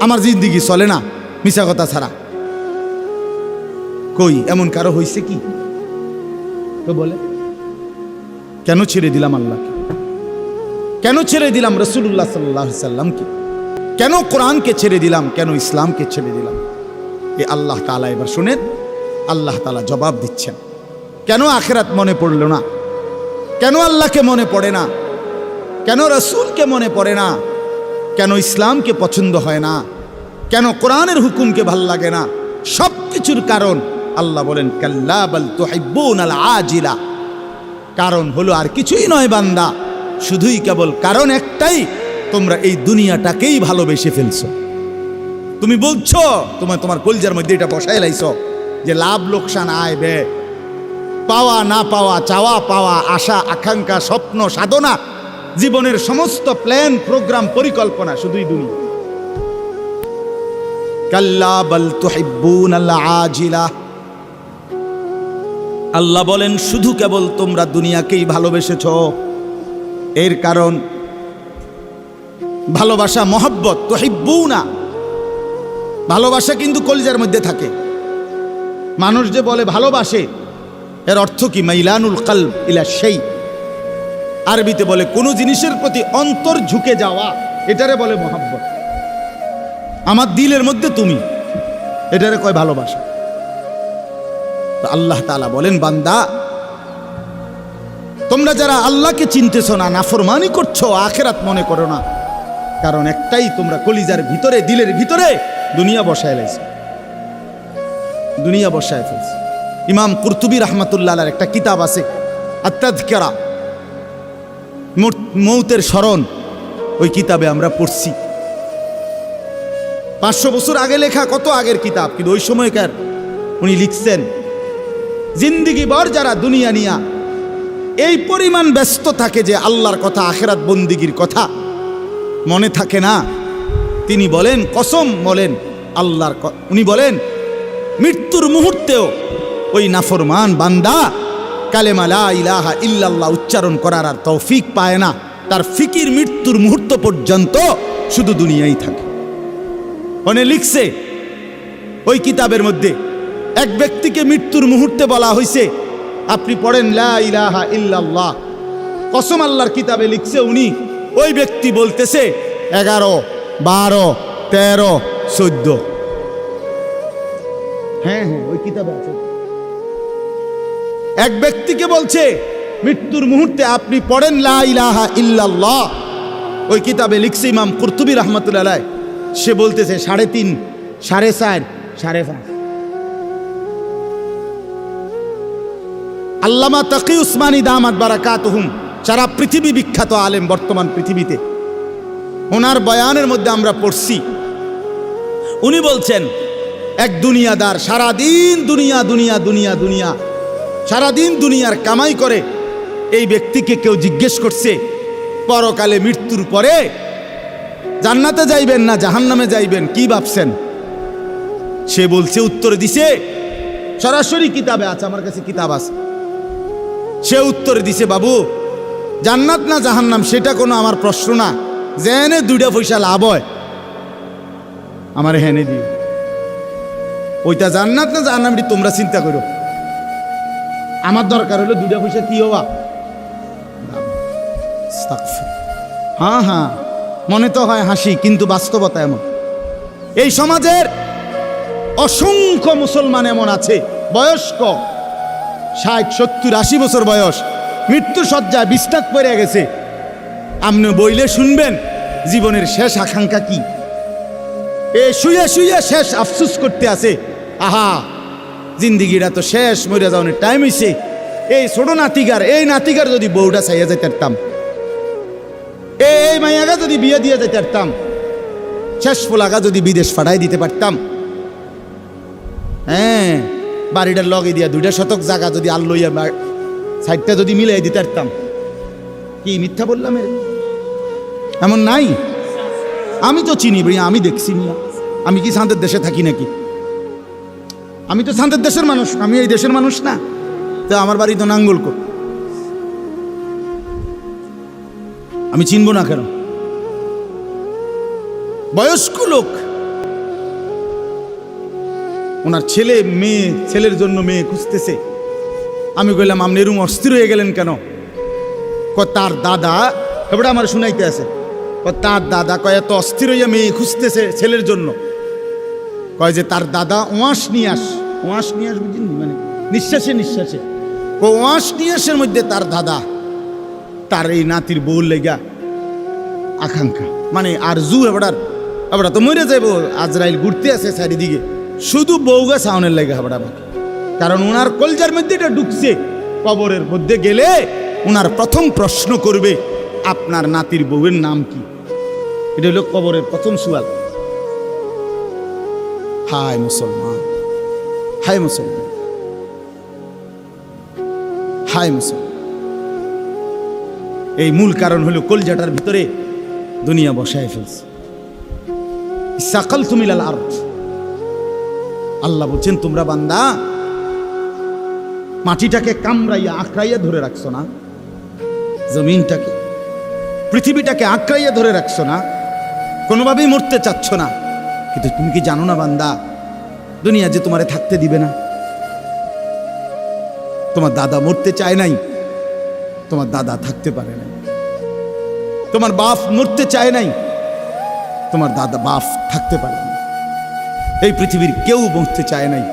আমার জিন্দিগি চলে না মিছা কথা ছাড়া। কই এমন কারো হয়েছে কি? তো বলে কেন ছেড়ে দিলাম আল্লাহকে? কেন ছেড়ে দিলাম রাসূলুল্লাহ সাল্লাল্লাহু আলাইহি সাল্লামকে? কেন কোরআনকে ছেড়ে দিলাম? কেন ইসলামকে ছেড়ে দিলাম? এ আল্লাহ তাআলা এবার শুনেন, আল্লাহ তাআলা জবাব দিচ্ছেন। কেন আখিরাত মনে পড়ল না? কেন আল্লাহকে মনে পড়ে না? কেন রাসূলকে মনে পড়ে না? কেন ইসলামকে পছন্দ হয় না? কেন কোরআনের হুকুমকে ভাল লাগে না? সব কিছুর কারণ আল্লাহ বলেন কাল্লা বাল তুহিব্বুনাল আজিলা। কারণ হলো আর কিছুই নয় বান্দা, শুধুই কেবল কারণ একটাই, তোমরা এই দুনিয়াটাকেই ভালোবেসে ফেলছো। তুমি বলছো, তোমার কলজার মধ্যে এটা বসায় লাইছো যে লাভ লোকসান, আয় ব্যয়, পাওয়া না পাওয়া, চাওয়া পাওয়া, আশা আকাঙ্ক্ষা, স্বপ্ন সাধনা, জীবনের সমস্ত প্ল্যান প্রোগ্রাম পরিকল্পনা শুধুই দুনিয়া। কাল্লা বাল তুহিব্বুনাল আজিলা। আল্লাহ বলেন শুধু কেবল তোমরা দুনিয়াকেই ভালোবেসেছ। এর কারণ ভালোবাসা, মহব্বত, তুহিব্বুনা, ভালোবাসা কিন্তু কলিজার মধ্যে থাকে। মানুষ যে বলে ভালোবাসে, এর অর্থ কি? মাইলানুল কলব ইলা শাই, আরবিতে বলে কোনো জিনিসের প্রতি অন্তর ঝুঁকে যাওয়া, এটারে বলে মোহাব্বত। আমার দিলের মধ্যে তুমি, এটারে কয় ভালোবাসা। তো আল্লাহ তাআলা বলেন, বান্দা তোমরা যারা আল্লাহকে চিনতেছ না, নাফরমানি করছো, আখিরাত মনে করো না, কারণ একটাই, তোমরা কলিজার ভিতরে, দিলের ভিতরে দুনিয়া বসায় লাইছো, দুনিয়া বসায় ফেলছো। ইমাম কুরতুবী রাহমাতুল্লাহ আলাইহির একটা কিতাব আছে আত-তাযকিরা, মৌতের স্মরণ, ওই কিতাবে আমরা পড়ছি। 500 বছর আগে লেখা, কত আগের কিতাব, কিন্তু ওই সময়কার উনি লিখছেন, জিন্দিগি ভর যারা দুনিয়া নিয়া এই পরিমাণ ব্যস্ত থাকে যে আল্লাহর কথা, আখিরাত বন্দিগির কথা মনে থাকে না, তিনি বলেন, কসম বলেন আল্লাহর, উনি বলেন মৃত্যুর মুহূর্তেও ওই নাফরমান বান্দা কালেমা লা ইলাহা ইল্লাল্লাহ উচ্চারণ করার আর তৌফিক পায় না, তার ফিকির মৃত্যুর মুহূর্ত পর্যন্ত শুধু দুনিয়াই থাকে। ওনে লিখছে ওই কিতাবের মধ্যে, এক ব্যক্তিকে মৃত্যুর মুহূর্তে বলা হয়েছে, আপনি পড়েন লা ইলাহা ইল্লাল্লাহ, কসম আল্লাহর কিতাবে লিখছে, উনি ওই ব্যক্তি বলতেছে 11, 12, 13, 14, হ্যাঁ ওই কিতাবে আছে। এক ব্যক্তিকে বলছে মৃত্যুর মুহূর্তে আপনি পড়েন লা ইলাহা ইল্লাল্লাহ, ওই কিতাবে লিখছে ইমাম কুরতুবী রাহমাতুল্লাহ আলাইহি, সে বলতেছে 3.5, 4.5, 5.5। আল্লামা তাকি উসমানী দামাত বারাকাতুহুম, সারা পৃথিবী বিখ্যাত আলেম বর্তমান পৃথিবীতে, ওনার বয়ানের মধ্যে আমরা পড়ছি, উনি বলছেন এক দুনিয়াদার সারাদিন দুনিয়া দুনিয়া দুনিয়া দুনিয়া সারাদিন দুনিয়ার কামাই করে, এই ব্যক্তিকে কেউ জিজ্ঞেস করছে পরকালে মৃত্যুর পরে জান্নাতে যাইবেন না জাহান্নামে যাইবেন, কি ভাবছেন? সে বলছে, উত্তর দিছে, সরাসরি কিতাবে আছে, আমার কাছে কিতাব আছে, সে উত্তর দিছে, বাবু জান্নাত না জাহান্নাম সেটা কোনো আমার প্রশ্ন না, জেনে 2টা পয়সা লাভ হয় আমার হেনে দিও, ওইটা জান্নাত না জাহান্নাম তোমরা চিন্তা করো, আমার দরকার হলো 2টা পয়সা কি হওয়া। হ্যাঁ মনে তো হয় হাসি, কিন্তু বাস্তবতা এমন। এই সমাজের অসংখ্য মুসলমান এমন আছে, বয়স্ক 60, 70, 80 বছর বয়স, মৃত্যু শয্যায় বিছনাত পড়ে গেছে, আপনি বইলে শুনবেন জীবনের শেষ আকাঙ্ক্ষা কি, এ শুয়ে শুয়ে শেষ আফসুস করতে আছে, আহা জিন্দিগিটা তো শেষ, মরে যাওয়ার টাইম হইছে, এই ছোট নাতিকার, এই নাতিকার যদি বউটা চাইয়া যাইতে পারতাম, এই মাইয়াগা যদি বিয়ে দিয়ে যাইতে পারতাম, শেষ ফোলাগা যদি বিদেশ পাঠাই দিতে পারতাম, হ্যাঁ বাড়িটার লগে দিয়া 2টা শতক জায়গা যদি আল্লইয়া সাইডটা যদি মিলাই দিতে পারতাম, কি মিথ্যা বললাম? এমন নাই? আমি তো চিনি ভাই, আমি দেখছি না, আমি কি শান্তের দেশে থাকি নাকি? আমি তো শান্তের দেশের মানুষ, আমি এই দেশের মানুষ না, তো আমার বাড়ি তো নাঙ্গলকোট, আমি চিনব না কেন? বয়স্ক লোক, ওনার ছেলে মেয়ে, ছেলের জন্য মেয়ে খুঁজতেছে, আমি কইলাম আপনি এরকম অস্থির হয়ে গেলেন কেন? তার দাদা, এবারে আমার শুনাইতে আছে, তার দাদা কয় এত অস্থির হইয়া মেয়ে খুঁজতেছে ছেলের জন্য, কয় যে তার দাদা ওয়াশ নিয়ে বুঝিনি, মানে নিঃশ্বাসে নিঃশ্বাসে ওয়াশ নিয়াসের মধ্যে তার দাদা তার এই নাতির বউ লেগা আকাঙ্ক্ষা, মানে আর জু এবার তো মরে যাবো, আজরাইল ঘুরতে আছে চারিদিকে, শুধু বউগা সাউনের লেগে হাবড়া বাকি, কারণ ওনার কলজার মধ্যে এটা ঢুকছে, কবরের মধ্যে গেলে ওনার প্রথম প্রশ্ন করবে আপনার নাতির বউয়ের নাম কি, এটা হলো কবরের প্রথম সওয়াল। হায় মুসলমান, হায় মুসলমান, হায় মুসলমান, এই মূল কারণ হলো কলজাটার ভিতরে দুনিয়া বসায় ফেলছে। সাকালতুম ইলাল আরদ, আল্লাহ বলছেন তোমরা বান্দা মাটিটাকে কামড়াইয়া আঁকড়াইয়া ধরে রাখছো না, জমিনটাকে, পৃথিবীটাকে আঁকড়াইয়া ধরে রাখছো না, কোনোভাবেই মরতে চাচ্ছ না, কিন্তু তুমি কি জানো না বান্দা, দুনিয়া যে তোমারে থাকতে দিবে না, তোমার দাদা মরতে চায় নাই, তোমার দাদা থাকতে পারে নাই। তোমার বাপ মরতে চায় নাই, তোমার দাদা বাপ থাকতে পারে না। এই পৃথিবীর কেউ মরতে চায় নাই,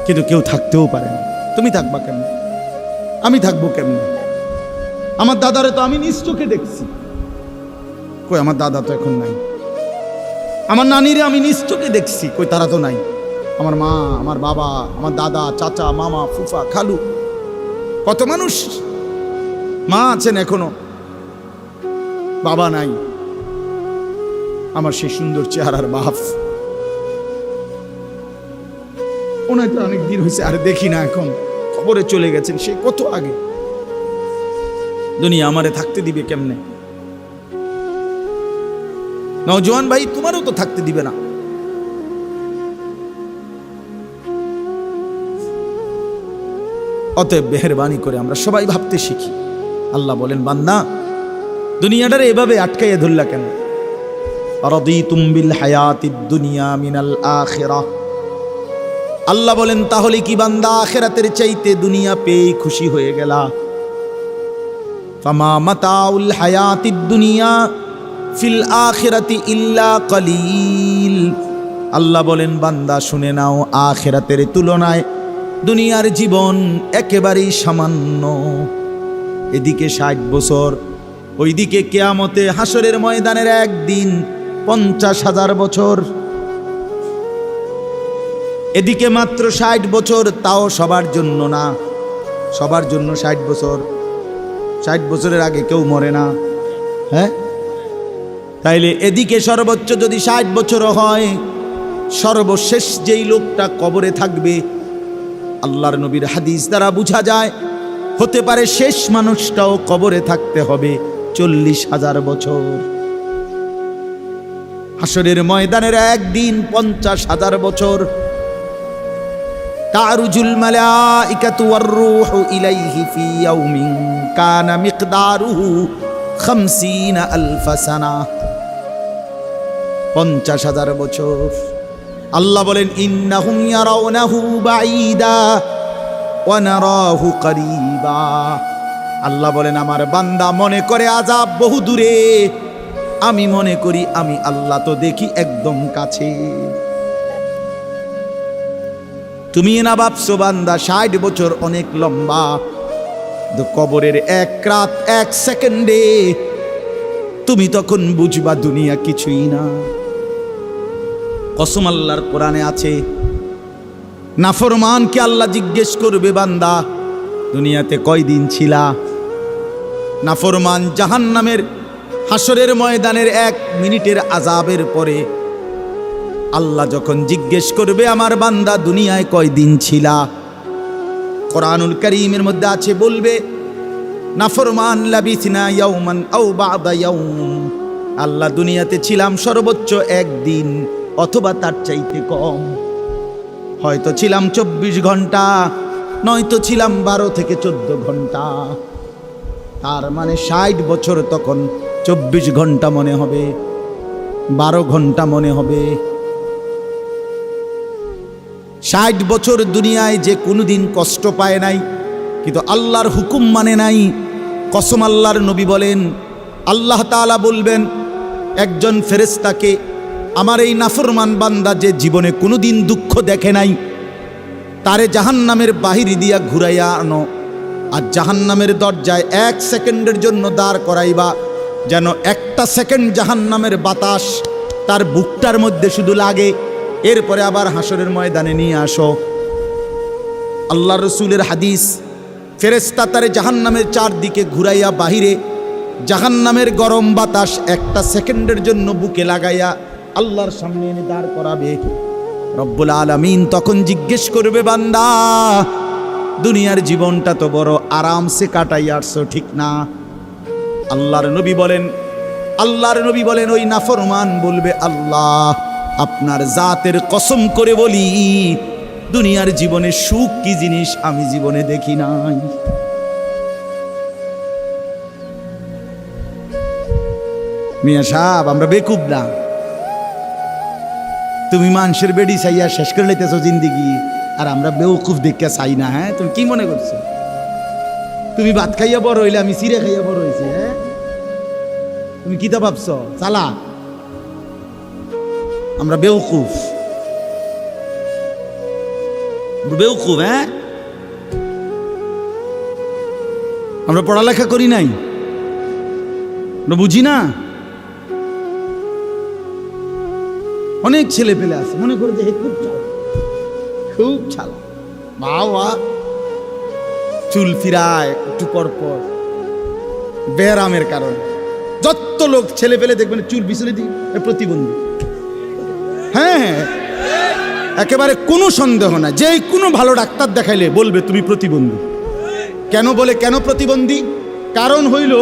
কিন্তু কেউ থাকতেও পারে না। তুমি থাকবা কেমন? আমি থাকবো কেমন? আমার দাদারে তো আমি নিজ চোখে দেখছি। কই আমার দাদা তো এখন নাই। আমার নানিরে আমি নিজ চোখে দেখছি, কই তারা তো নাই। আমার মা, আমার বাবা, আমার দাদা, চাচা, মামা, ফুফা, খালু, কত মানুষ। মা আছেন এখনো, বাবা নাই। আমার সেই সুন্দর চেহারার বাপ, ওনার তো অনেক দিন হয়েছে আর দেখি না, এখন খবরে চলে গেছেন সে কত আগে। দুনিয়া আমারে থাকতে দিবে কেমনে? নওজোয়ান ভাই, তোমারও তো থাকতে দিবে না। অতএব মেহেরবানি করে আমরা সবাই ভাবতে শিখি। আল্লাহ বলেন, বান্দা দুনিয়াটারে এভাবে আটকাইয়া ধরলা কেন? রাদিতুম বিল হায়াতিদ দুনিয়া মিনাল আখিরাহ। আল্লাহ বলেন, তাহলে কি বান্দা আখিরাতের চাইতে দুনিয়া পেয়ে খুশি হয়ে গেলা? ফামা মাতাউল হায়াতিদ দুনিয়া ফিল আখিরাতি ইল্লা কলিল। আল্লাহ বলেন, বান্দা শুনে নাও, আখিরাতের তুলনায় দুনিয়ার জীবন একেবারেই সামান্য। এদিকে 60 বছর, ওইদিকে কিয়ামতে হাসরের ময়দানের একদিন 50,000 বছর। এদিকে মাত্র 60 বছর, তাও সবার জন্য না। সবার জন্য 60 বছর। 60 বছরের আগে কেউ মরে না, হ্যাঁ? তাইলে এদিকে সর্বোচ্চ যদি 60 বছরও হয়, সর্বশেষ যেই লোকটা কবরে থাকবে, আল্লাহর নবীর হাদিস দ্বারা বোঝা যায়, হতে পারে শেষ মানুষটাও কবরে থাকতে হবে 40,000 বছর। হাসরের ময়দানের একদিন 50,000 বছর। তারুজুল মালাইকাতু ওয়ার রূহু ইলাইহি ফি ইয়াউমিন কানা মিকদারুহু 50,000 সানা। 50,000 বছর। আল্লাহ বলেন, ইন্নাহুম ইয়ারাউনাহু বাঈদা ওয়া নারাহু করিবা। আল্লাহ বলেন, আমার বান্দা মনে করে আযাব বহু দূরে, আমি মনে করি আমি আল্লাহ তো দেখি একদম কাছে। তুমি না ভাবছো বান্দা 60 বছর অনেক লম্বা, তো কবরের 1 রাত 1 সেকেন্ডে তুমি তখন বুঝবা দুনিয়া কিছুই না। কসম আল্লাহর কোরআনে আছে, নাফরমানকে আল্লাহ জিজ্ঞেস করবে, বান্দা দুনিয়াতে কয়দিন ছিলা? নাফরমান জাহান্নামের হাসরের ময়দানের 1 মিনিটের আযাবের পরে আল্লাহ যখন জিজ্ঞেস করবে, আমার বান্দা দুনিয়ায় কয়দিন ছিলা? কোরআনুল কারীমের মধ্যে আছে, বলবে নাফরমান, লাবিসনা ইয়াওমান আও বা'দা ইয়াওম। আল্লাহ দুনিয়াতে ছিলাম সর্বোচ্চ 1 দিন অথবা তার চাইতে কম। হয়তো ছিলাম 24 ঘন্টা, নয়তো ছিলাম 12 থেকে 14 ঘন্টা। তার মানে 60 বছর তখন 24 ঘন্টা মনে হবে, 12 ঘন্টা মনে হবে। 60 বছর দুনিয়ায় যে কোনোদিন কষ্ট পায় নাই, কিন্তু আল্লাহর হুকুম মানে নাই। কসম আল্লাহর নবী বলেন, আল্লাহ তাআলা বলবেন একজন ফেরেশতাকে, আমার এই নাফরমান বান্দা যে জীবনে কোনোদিন দুঃখ দেখে নাই, তারে জাহান্নামের বাহির দিয়া ঘুরাইয়া আনো, আর জাহান্নামের দরজায় 1 সেকেন্ডের জন্য দাঁড় করাইবা, যেন 1টা সেকেন্ড জাহান্নামের বাতাস তার বুকটার মধ্যে শুধু লাগে। এরপরে আবার হাসরের ময়দানে নিয়ে আসো। আল্লাহ রসুলের হাদিস, ফেরেশতা তারে জাহান্নামের 4 দিকে ঘুরাইয়া বাহিরে জাহান্নামের গরম বাতাস 1টা সেকেন্ডের জন্য বুকে লাগাইয়া আল্লাহর সামনে এনে দাঁড় করাবে। রব্বুল আলামিন তখন জিজ্ঞেস করবে, বান্দা দুনিয়ার জীবনটা তো বড় আরামসে কাটাই আসছো, ঠিক না? আল্লাহর নবী বলেন ওই নাফরমান বলবে, আল্লাহ আপনার জাতের কসম করে বলি, দুনিয়ার জীবনে সুখ কি জিনিস আমি জীবনে দেখি নাই। মিয়া সাহেব, আমরা বেকুব না। তুমি মানুষের বেডি চাইয়া শেষ করে লইতেছো জিন্দিগি। আর আমরা বেউকুফ দেখে চাই না। হ্যাঁ, তুমি কি মনে করছো? তুমি ভাত খাইয়া বড় হইলে, আমি চিড়ে খাইয়া বড় হয়েছি। হ্যাঁ, তুমি কি তা ভাবছ? চালা, আমরা বেউকুফ, বেউকুফ। হ্যাঁ, আমরা পড়ালেখা করি নাই, আমরা বুঝি না। অনেক ছেলে পেলে আছে মনে করে যে খুব চালা, খুব চালা, বাবা চুল ফিরায় একটু পর পর ব্যারামের কারণে। যত লোক ছেলে পেলে দেখবেন চুল পিছনে দিয়ে প্রতিবন্ধী। হ্যাঁ, একেবারে কোনো সন্দেহ না, যে কোনো ভালো ডাক্তার দেখাইলে বলবে তুমি প্রতিবন্ধী। কেন বলে, কেন প্রতিবন্ধী? কারণ হইল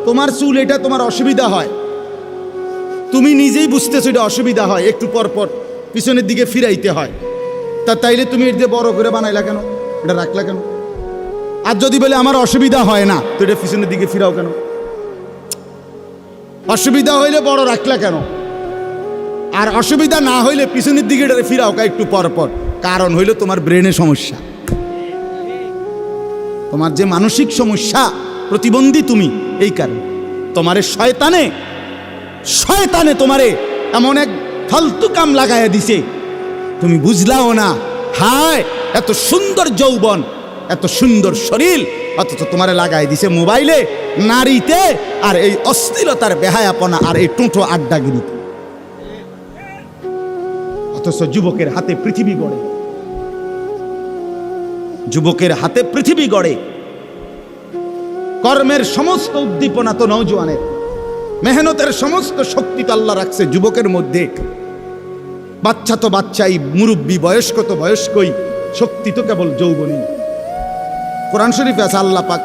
তোমার চুল এটা তোমার অসুবিধা হয়, তুমি নিজেই বুঝতেছো এটা অসুবিধা হয়, একটু পর পর পিছনের দিকে ফিরাইতে হয়। তাইলে তুমি এটা বড় করে বানাইলা কেন, এটা রাখলা কেন? আর যদি বলে আমার অসুবিধা হয় না, তো এটা পিছনের দিকে ফিরাও কেন? অসুবিধা হইলে বড় রাখলা কেন? আর অসুবিধা না হইলে পিছনের দিকে এটা ফিরাও একটু পর পর। কারণ হইল তোমার ব্রেনে সমস্যা, তোমার যে মানসিক সমস্যা, প্রতিবন্ধী তুমি। এই কারণে তোমারে শয়তানে তোমারে এমন এক ফালতু কাম লাগাইয়া দিছে, তুমি বুঝলাও না। হায়, এত সুন্দর যৌবন, এত সুন্দর শরীর, অথচ তোমারে লাগাই দিছে মোবাইলে, নারীতে, আর এই অশ্লীলতার বেহায়াপনা, আর এই টুঁটো আড্ডাগিরিতে। অথচ যুবকের হাতে পৃথিবী গড়ে, যুবকের হাতে পৃথিবী গড়ে। কর্মের সমস্ত উদ্দীপনা তো নওজোয়ানের, মেহনতের সমস্ত শক্তি তো আল্লাহ রাখছে যুবকের মধ্যে। বাচ্চা তো বাচ্চাই, মুরব্বী বয়স্ক তো বয়স্কই, শক্তি তো কেবল যৌবনী। কোরআন শরীফে আছে আল্লাহ পাক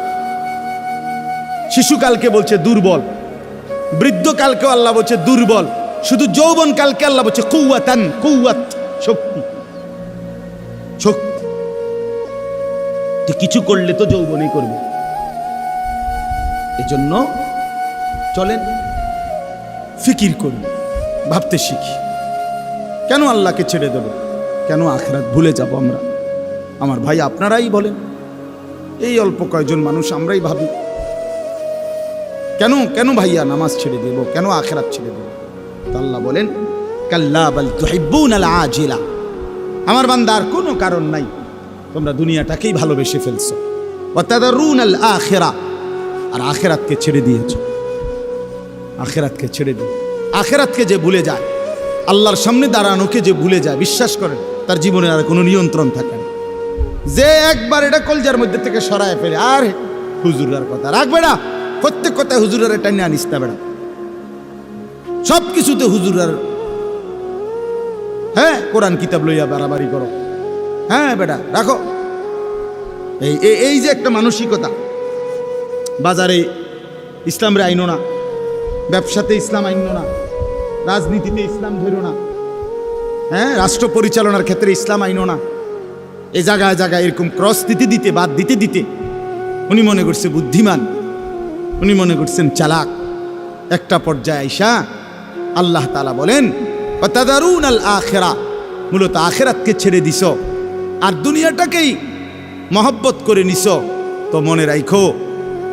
শিশুকালকে বলছে দুর্বল, বৃদ্ধকালকেও আল্লাহ বলছে দুর্বল, শুধু যৌবন কালকে আল্লাহ বলছে কুওয়াতান, কুওয়াত, শক্তি, শক্তি। তো কিছু করলে তো যৌবনই করবে। এজন্য চলেন ফিকির করি, ভাবতে শিখি। কেন আল্লাহকে ছেড়ে দেব? কেন আখিরাত ভুলে যাব আমরা? আমার ভাই, আপনারাই বলেন, এই অল্প কয়েকজন মানুষ আমরাই ভাবি কেন কেন ভাইয়া নামাজ ছেড়ে দেব, কেন আখিরাত ছেড়ে দেব? আল্লাহ বলেন, কাল্লা বাল তুহিব্বুনাল আজিলা। আমার বান্দার কোনো কারণ নাই, তোমরা দুনিয়াটাকেই ভালোবেসে ফেলছো। ওয়া তাদারুনাল আখিরা, আর আখিরাতকে ছেড়ে দিয়েছো। আখিরাতকে ছেড়ে দিও। আখিরাতকে যে ভুলে যায়, আল্লাহর সামনে দাঁড়ানোকে যে ভুলে যায়, বিশ্বাস করেন তার জীবনে আর কোনো নিয়ন্ত্রণ থাকে না। যে একবার এটা কলজার মধ্যে থেকে সরায় ফেলে, আর হুজুরের কথা রাখবে না, প্রত্যেক কথায় হুজুরের টাইনে আনিস না বেড়া, সব কিছুতে হুজুরের। হ্যাঁ, কোরআন কিতাব লইয়া বাড়াবাড়ি করো। হ্যাঁ বেটা, রাখো। এই যে একটা মানসিকতা, বাজারে ইসলামরে আইনো না, ব্যবসাতে ইসলাম আইনো না, রাজনীতিতে ইসলাম ধরো না, হ্যাঁ, রাষ্ট্র পরিচালনার ক্ষেত্রে ইসলাম আইনো না। এই জায়গায় জায়গায় এরকম ক্রস দিতে দিতে, বাদ দিতে দিতে উনি মনে করছে বুদ্ধিমান, উনি মনে করছেন চালাক। একটা পর্যায়ে আইসা আল্লাহ তাআলা বলেন, ওয়া তাদারুনাল আখিরা, মূলত আখিরাতকে ছেড়ে দিছ আর দুনিয়াটাকেই মহব্বত করে নিছ। তো মনে রাখো,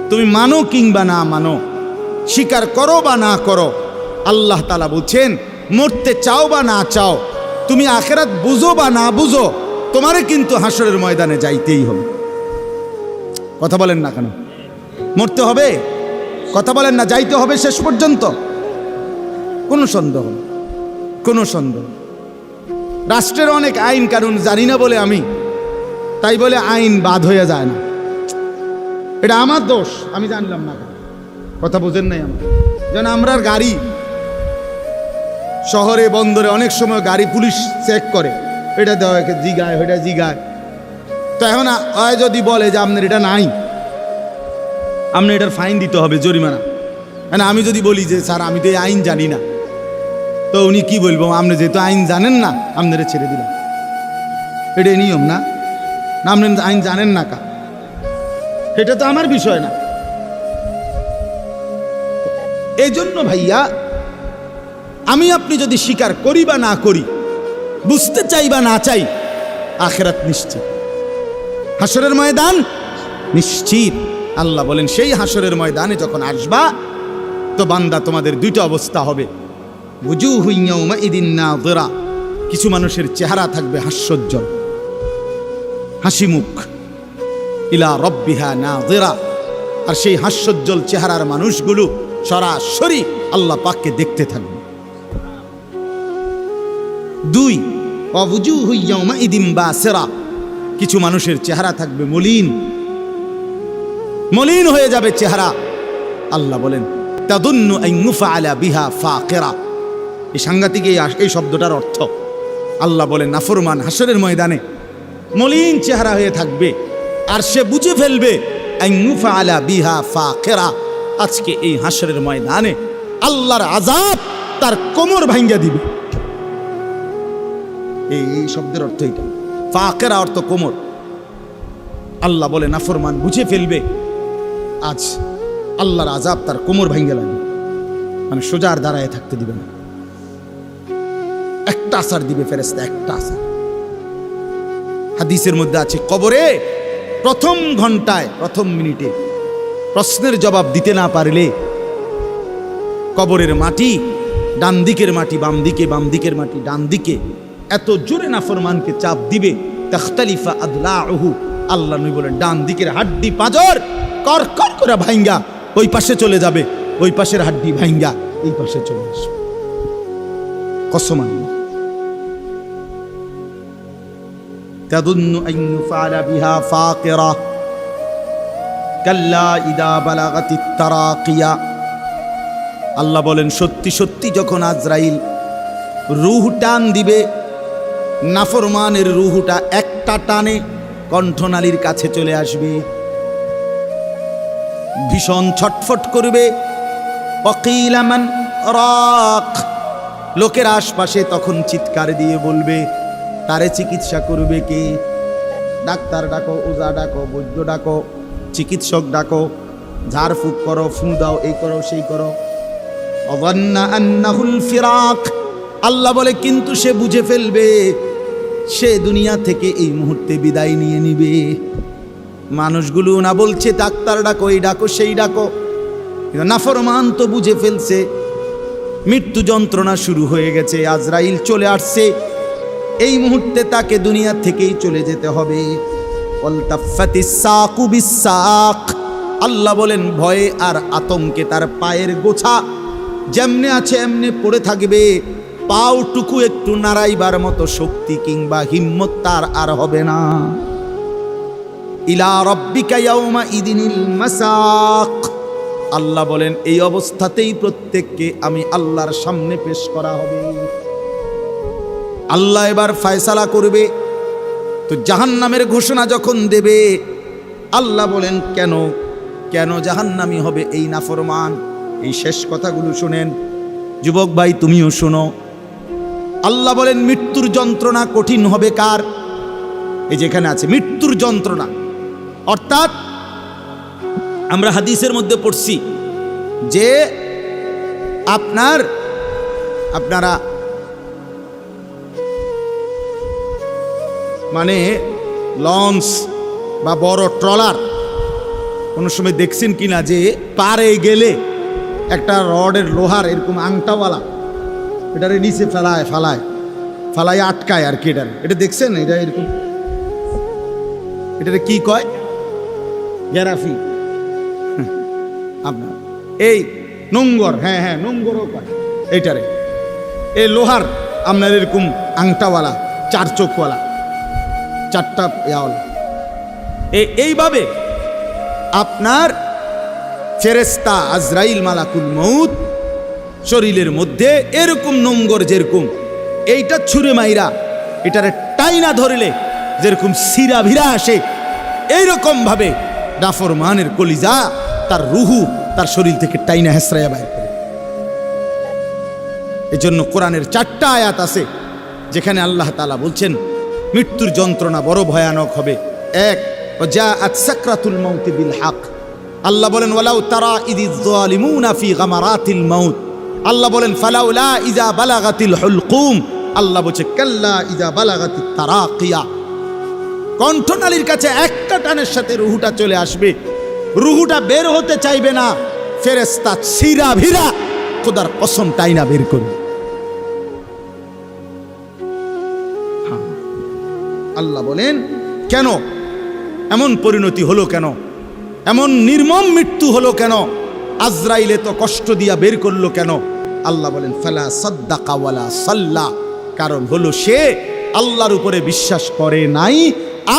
তুমি মানো কিংবা না মানো, স্বীকার করো বা না করো, আল্লাহ তাআলা বলছেন, মরতে চাও বা না চাও, তুমি আখিরাত বুঝো বা না বুঝো, তোমারে কিন্তু হাসরের ময়দানে যাইতেই হবে। কথা বলেন না কেন? মরতে হবে, কথা বলেন না, যাইতে হবে শেষ পর্যন্ত। কোনো সন্দেহ, কোনো সন্দেহ। রাষ্ট্রের অনেক আইন কানুন জানি না বলে আমি, তাই বলে আইন বাদ হয়ে যায় না। এটা আমার দোষ, আমি জানলাম না। কথা বোঝেন নাই আমার? যেন আমরার গাড়ি শহরে বন্দরে অনেক সময় গাড়ি পুলিশ চেক করে, এটা দেওয়া জিগায়, ওইটা জিগায়। তো এখন যদি বলে যে আপনার এটা নাই, আপনি এটার ফাইন দিতে হবে, জরিমানা। মানে আমি যদি বলি যে স্যার আমি তো এই আইন জানি না, তো উনি কি বলবো, আপনি যেহেতু আইন জানেন না আপনারা ছেড়ে দিলাম। এটাই নিয়ম না? না আপনি আইন জানেন না কা, এটা তো আমার বিষয় না। এই জন্য ভাইয়া, আমি আপনি যদি স্বীকার করি বা না করি, বুঝতে চাই বা না চাই, আখিরাত নিশ্চিত, হাসরের ময়দান নিশ্চিত। আল্লাহ বলেন সেই হাসরের ময়দানে যখন আসবা তো বান্দা তোমাদের দুইটা অবস্থা হবে, বুজুহু ইয়াউমাইদিন নাযিরা, কিছু মানুষের চেহারা থাকবে হাস্যোজ্জ্বল, হাসি মুখ, ইলা রাব্বিহা নাযিরা, আর সেই হাস্যোজ্জ্বল চেহারার মানুষগুলো সরাসরি আল্লাহ পাককে দেখতে থাকবে। দুই, ওয়াজুহু ইয়াউমাইদিন বাসিরা, কিছু মানুষের চেহারা থাকবে মলিন, মলিন হয়ে যাবে চেহারা। আল্লাহ বলেন তাদুন্নু আন ইউফআলা বিহা ফাকিরা, এই সাংঘাতিক এই শব্দটার অর্থ। আল্লাহ বলেন নাফরমান হাসরের ময়দানে মলিন চেহারা হয়ে থাকবে, আর সে বুঝে ফেলবে আন ইউফআলা বিহা ফাকিরা, আজকে এই হাসরের ময়দানে আল্লাহর আযাব তার কোমর ভাঙ্গা দিবে। এই শব্দের অর্থ এটা, ফাকিরা অর্থ কোমর। আল্লাহ বলে নাফরমান বুঝে ফেলবে আজ আল্লাহর আযাব তার কোমর ভাঙ্গা লাগবে, মানে সোজা আর দাঁড়ায় থাকতে দিবে না। একটা আসার দিবে ফেরেশতা, একটা আসার। হাদিসের মধ্যে আছে কবরে প্রথম ঘন্টায়, প্রথম মিনিটে প্রশ্নের জবাব দিতে না পারলে কবরের মাটি, ডান দিকের মাটি বাম দিকে, বাম দিকের মাটি ডান দিকে, এত জোরে নাফরমানকে চাপ দিবে তাখতালিফা আদলাউহু, আল্লাহ নবী বলেন ডান দিকের হাড্ডি পাঁজর করকর করে ভাঙ্গা ওই পাশে চলে যাবে, ওই পাশের হাড্ডি ভাঙ্গা এই পাশে চলে আসবে। কসম আল্লাহ। তাদুন্নু আন ইউফআলা বিহা ফাকিরা কাল্লা ইদা বালাগাতিত তারাকিয়া, আল্লাহ বলেন সত্যি সত্যি যখন আজরাইল রূহ টান দিবে, নাফরমানের রূহটা একটা টানে কণ্ঠনালীর কাছে চলে আসবে, ভীষণ ছটফট করবে। ওয়াকিলা মান রাক, লোকের আশপাশে তখন চিৎকার দিয়ে বলবে তারে চিকিৎসা করবে কে? ডাক্তার ডাকো, ওজা ডাকো, বৈদ্য ডাকো, চিকিৎসক ডাকো, ঝাড়ফুঁক করো, ফু দাও, এই করো সেই করো। ওয়ান্না আন্নাহুল ফিরাক, আল্লাহ বলে কিন্তু সে বুঝে ফেলবে সে দুনিয়া থেকে এই মুহূর্তে বিদায় নিয়ে নিবে। মানুষগুলো না বলছে ডাক্তার ডাকো, এই ডাকো সেই ডাকো, নাফরমান তো বুঝে ফেলছে মৃত্যু যন্ত্রণা শুরু হয়ে গেছে, আজরাইল চলে আসছে, এই মুহূর্তে তাকে দুনিয়া থেকেই চলে যেতে হবে। ওয়ালতাফাতিস সাকু বিসাক, আল্লাহ বলেন ভয়ে আর আতঙ্কে তার পায়ের গোছা যেমনে আছে এমনি পড়ে থাকবে, পাওটুকু একটু নাড়াইবার মতো শক্তি কিংবা হিম্মত তার আর হবে না। ইলা রাব্বিকা ইয়াউমা ইদিনিল মাসাক, আল্লাহ বলেন এই অবস্থাতেই প্রত্যেককে আমি আল্লাহর সামনে পেশ করা হবে। আল্লাহ এবার ফয়সালা করবে। তো জাহান্নামের ঘোষণা যখন দেবে, আল্লাহ বলেন কেন কেন জাহান্নামী হবে এই নাফরমান? এই শেষ কথাগুলো শুনেন যুবক ভাই, তুমিও শোনো। আল্লাহ বলেন মৃত্যুর যন্ত্রণা কঠিন হবে কার? এই যেখানে আছে মৃত্যুর যন্ত্রণা, অর্থাৎ আমরা হাদিসের মধ্যে পড়ছি যে আপনারা মানে লঞ্চ বা বড় ট্রলার কোনো সময় দেখছেন কিনা যে পারে গেলে একটা রডের লোহার এরকম আংটাওয়ালা এটারে নিচে ফালায় আটকায় আর কি, এটা দেখছেন? এটা এরকম, এটারে কি কয়? গ্যারাফি। আপনার এই নোঙ্গর, হ্যাঁ নোঙ্গরও কয় এইটারে। এই লোহার আপনার এরকম আংটাওয়ালা, চার চোখওয়ালা, চারটা ইয়াওয়ালা, এইভাবে আপনার ফেরেশতা আজরাইল মালাকুল মউত শরীরের মধ্যে এরকম নোঙ্গর, যেরকম এইটা ছুঁড়ে মাইরা এটারে টাইনা ধরলে যেরকম সিরা ভিরা আসে, এইরকম ভাবে নাফরমানের কলিজা তার রুহু তার শরীর থেকে টাইনা হেসরাইয়া বাইর করে। এজন্য কোরআনের 4টা আয়াত আছে যেখানে আল্লাহ তাআলা বলছেন মৃত্যুর যন্ত্রণা বড় ভয়ানক হবে। এক, জাআত সাকরাতুল মাউত বিল হক, আল্লাহ বলেন ওয়ালাউ তারা ইযিজ যালিমুনা ফি গামারাতিল মাউত, আল্লাহ বলেন ফালাউলা ইযা বালাগাতিল হুলকুম, আল্লাহ বলছে কাল্লা ইযা বালাগাতিত তারাকিয়া, কণ্ঠনালীর কাছে একটা টানের সাথে রুহুটা চলে আসবে, রুহুটা বের হতে চাইবে না, ফেরেশতা সিরা ভিরা খোদার কসম টাইনা বের করবে। আল্লাহ বলেন কেন এমন পরিণতি হলো, কেন এমন নির্মম মৃত্যু হলো, কেন আজরাইলে তো কষ্ট দিয়া বের করলো কেন? আল্লাহ বলেন ফালা সাদ্দাকা ওয়ালা সাল্লা, কারণ হলো সে আল্লাহর উপরে বিশ্বাস করে নাই,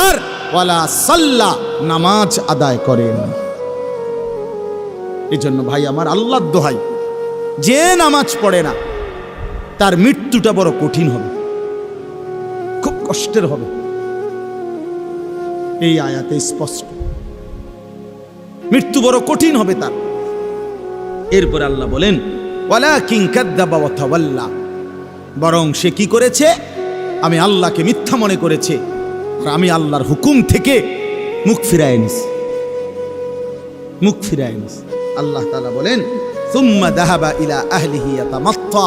আর ওয়ালা সাল্লা নামাজ আদায় করে না। এই জন্য ভাই আমার, আল্লাহর দোহাই, যে নামাজ পড়ে না তার মৃত্যুটা বড় কঠিন হবে, খুব কষ্টের হবে। এই আয়াতে স্পষ্ট, মৃত্যু বড় কঠিন হবে তার। এরপর আল্লাহ বলেন ওয়ালাকিন কাযযাবা ওয়া তাওয়াল্লা, বরং সে কি করেছে? আমি আল্লাহকে মিথ্যা মনে করেছে, আর আমি আল্লাহর হুকুম থেকে মুখ ফিরায় নিছি, মুখ ফিরায় নিছি। আল্লাহ তাআলা বলেন সুম্মা যাহাবা ইলা আহলিহি ইয়াতামাত্তা,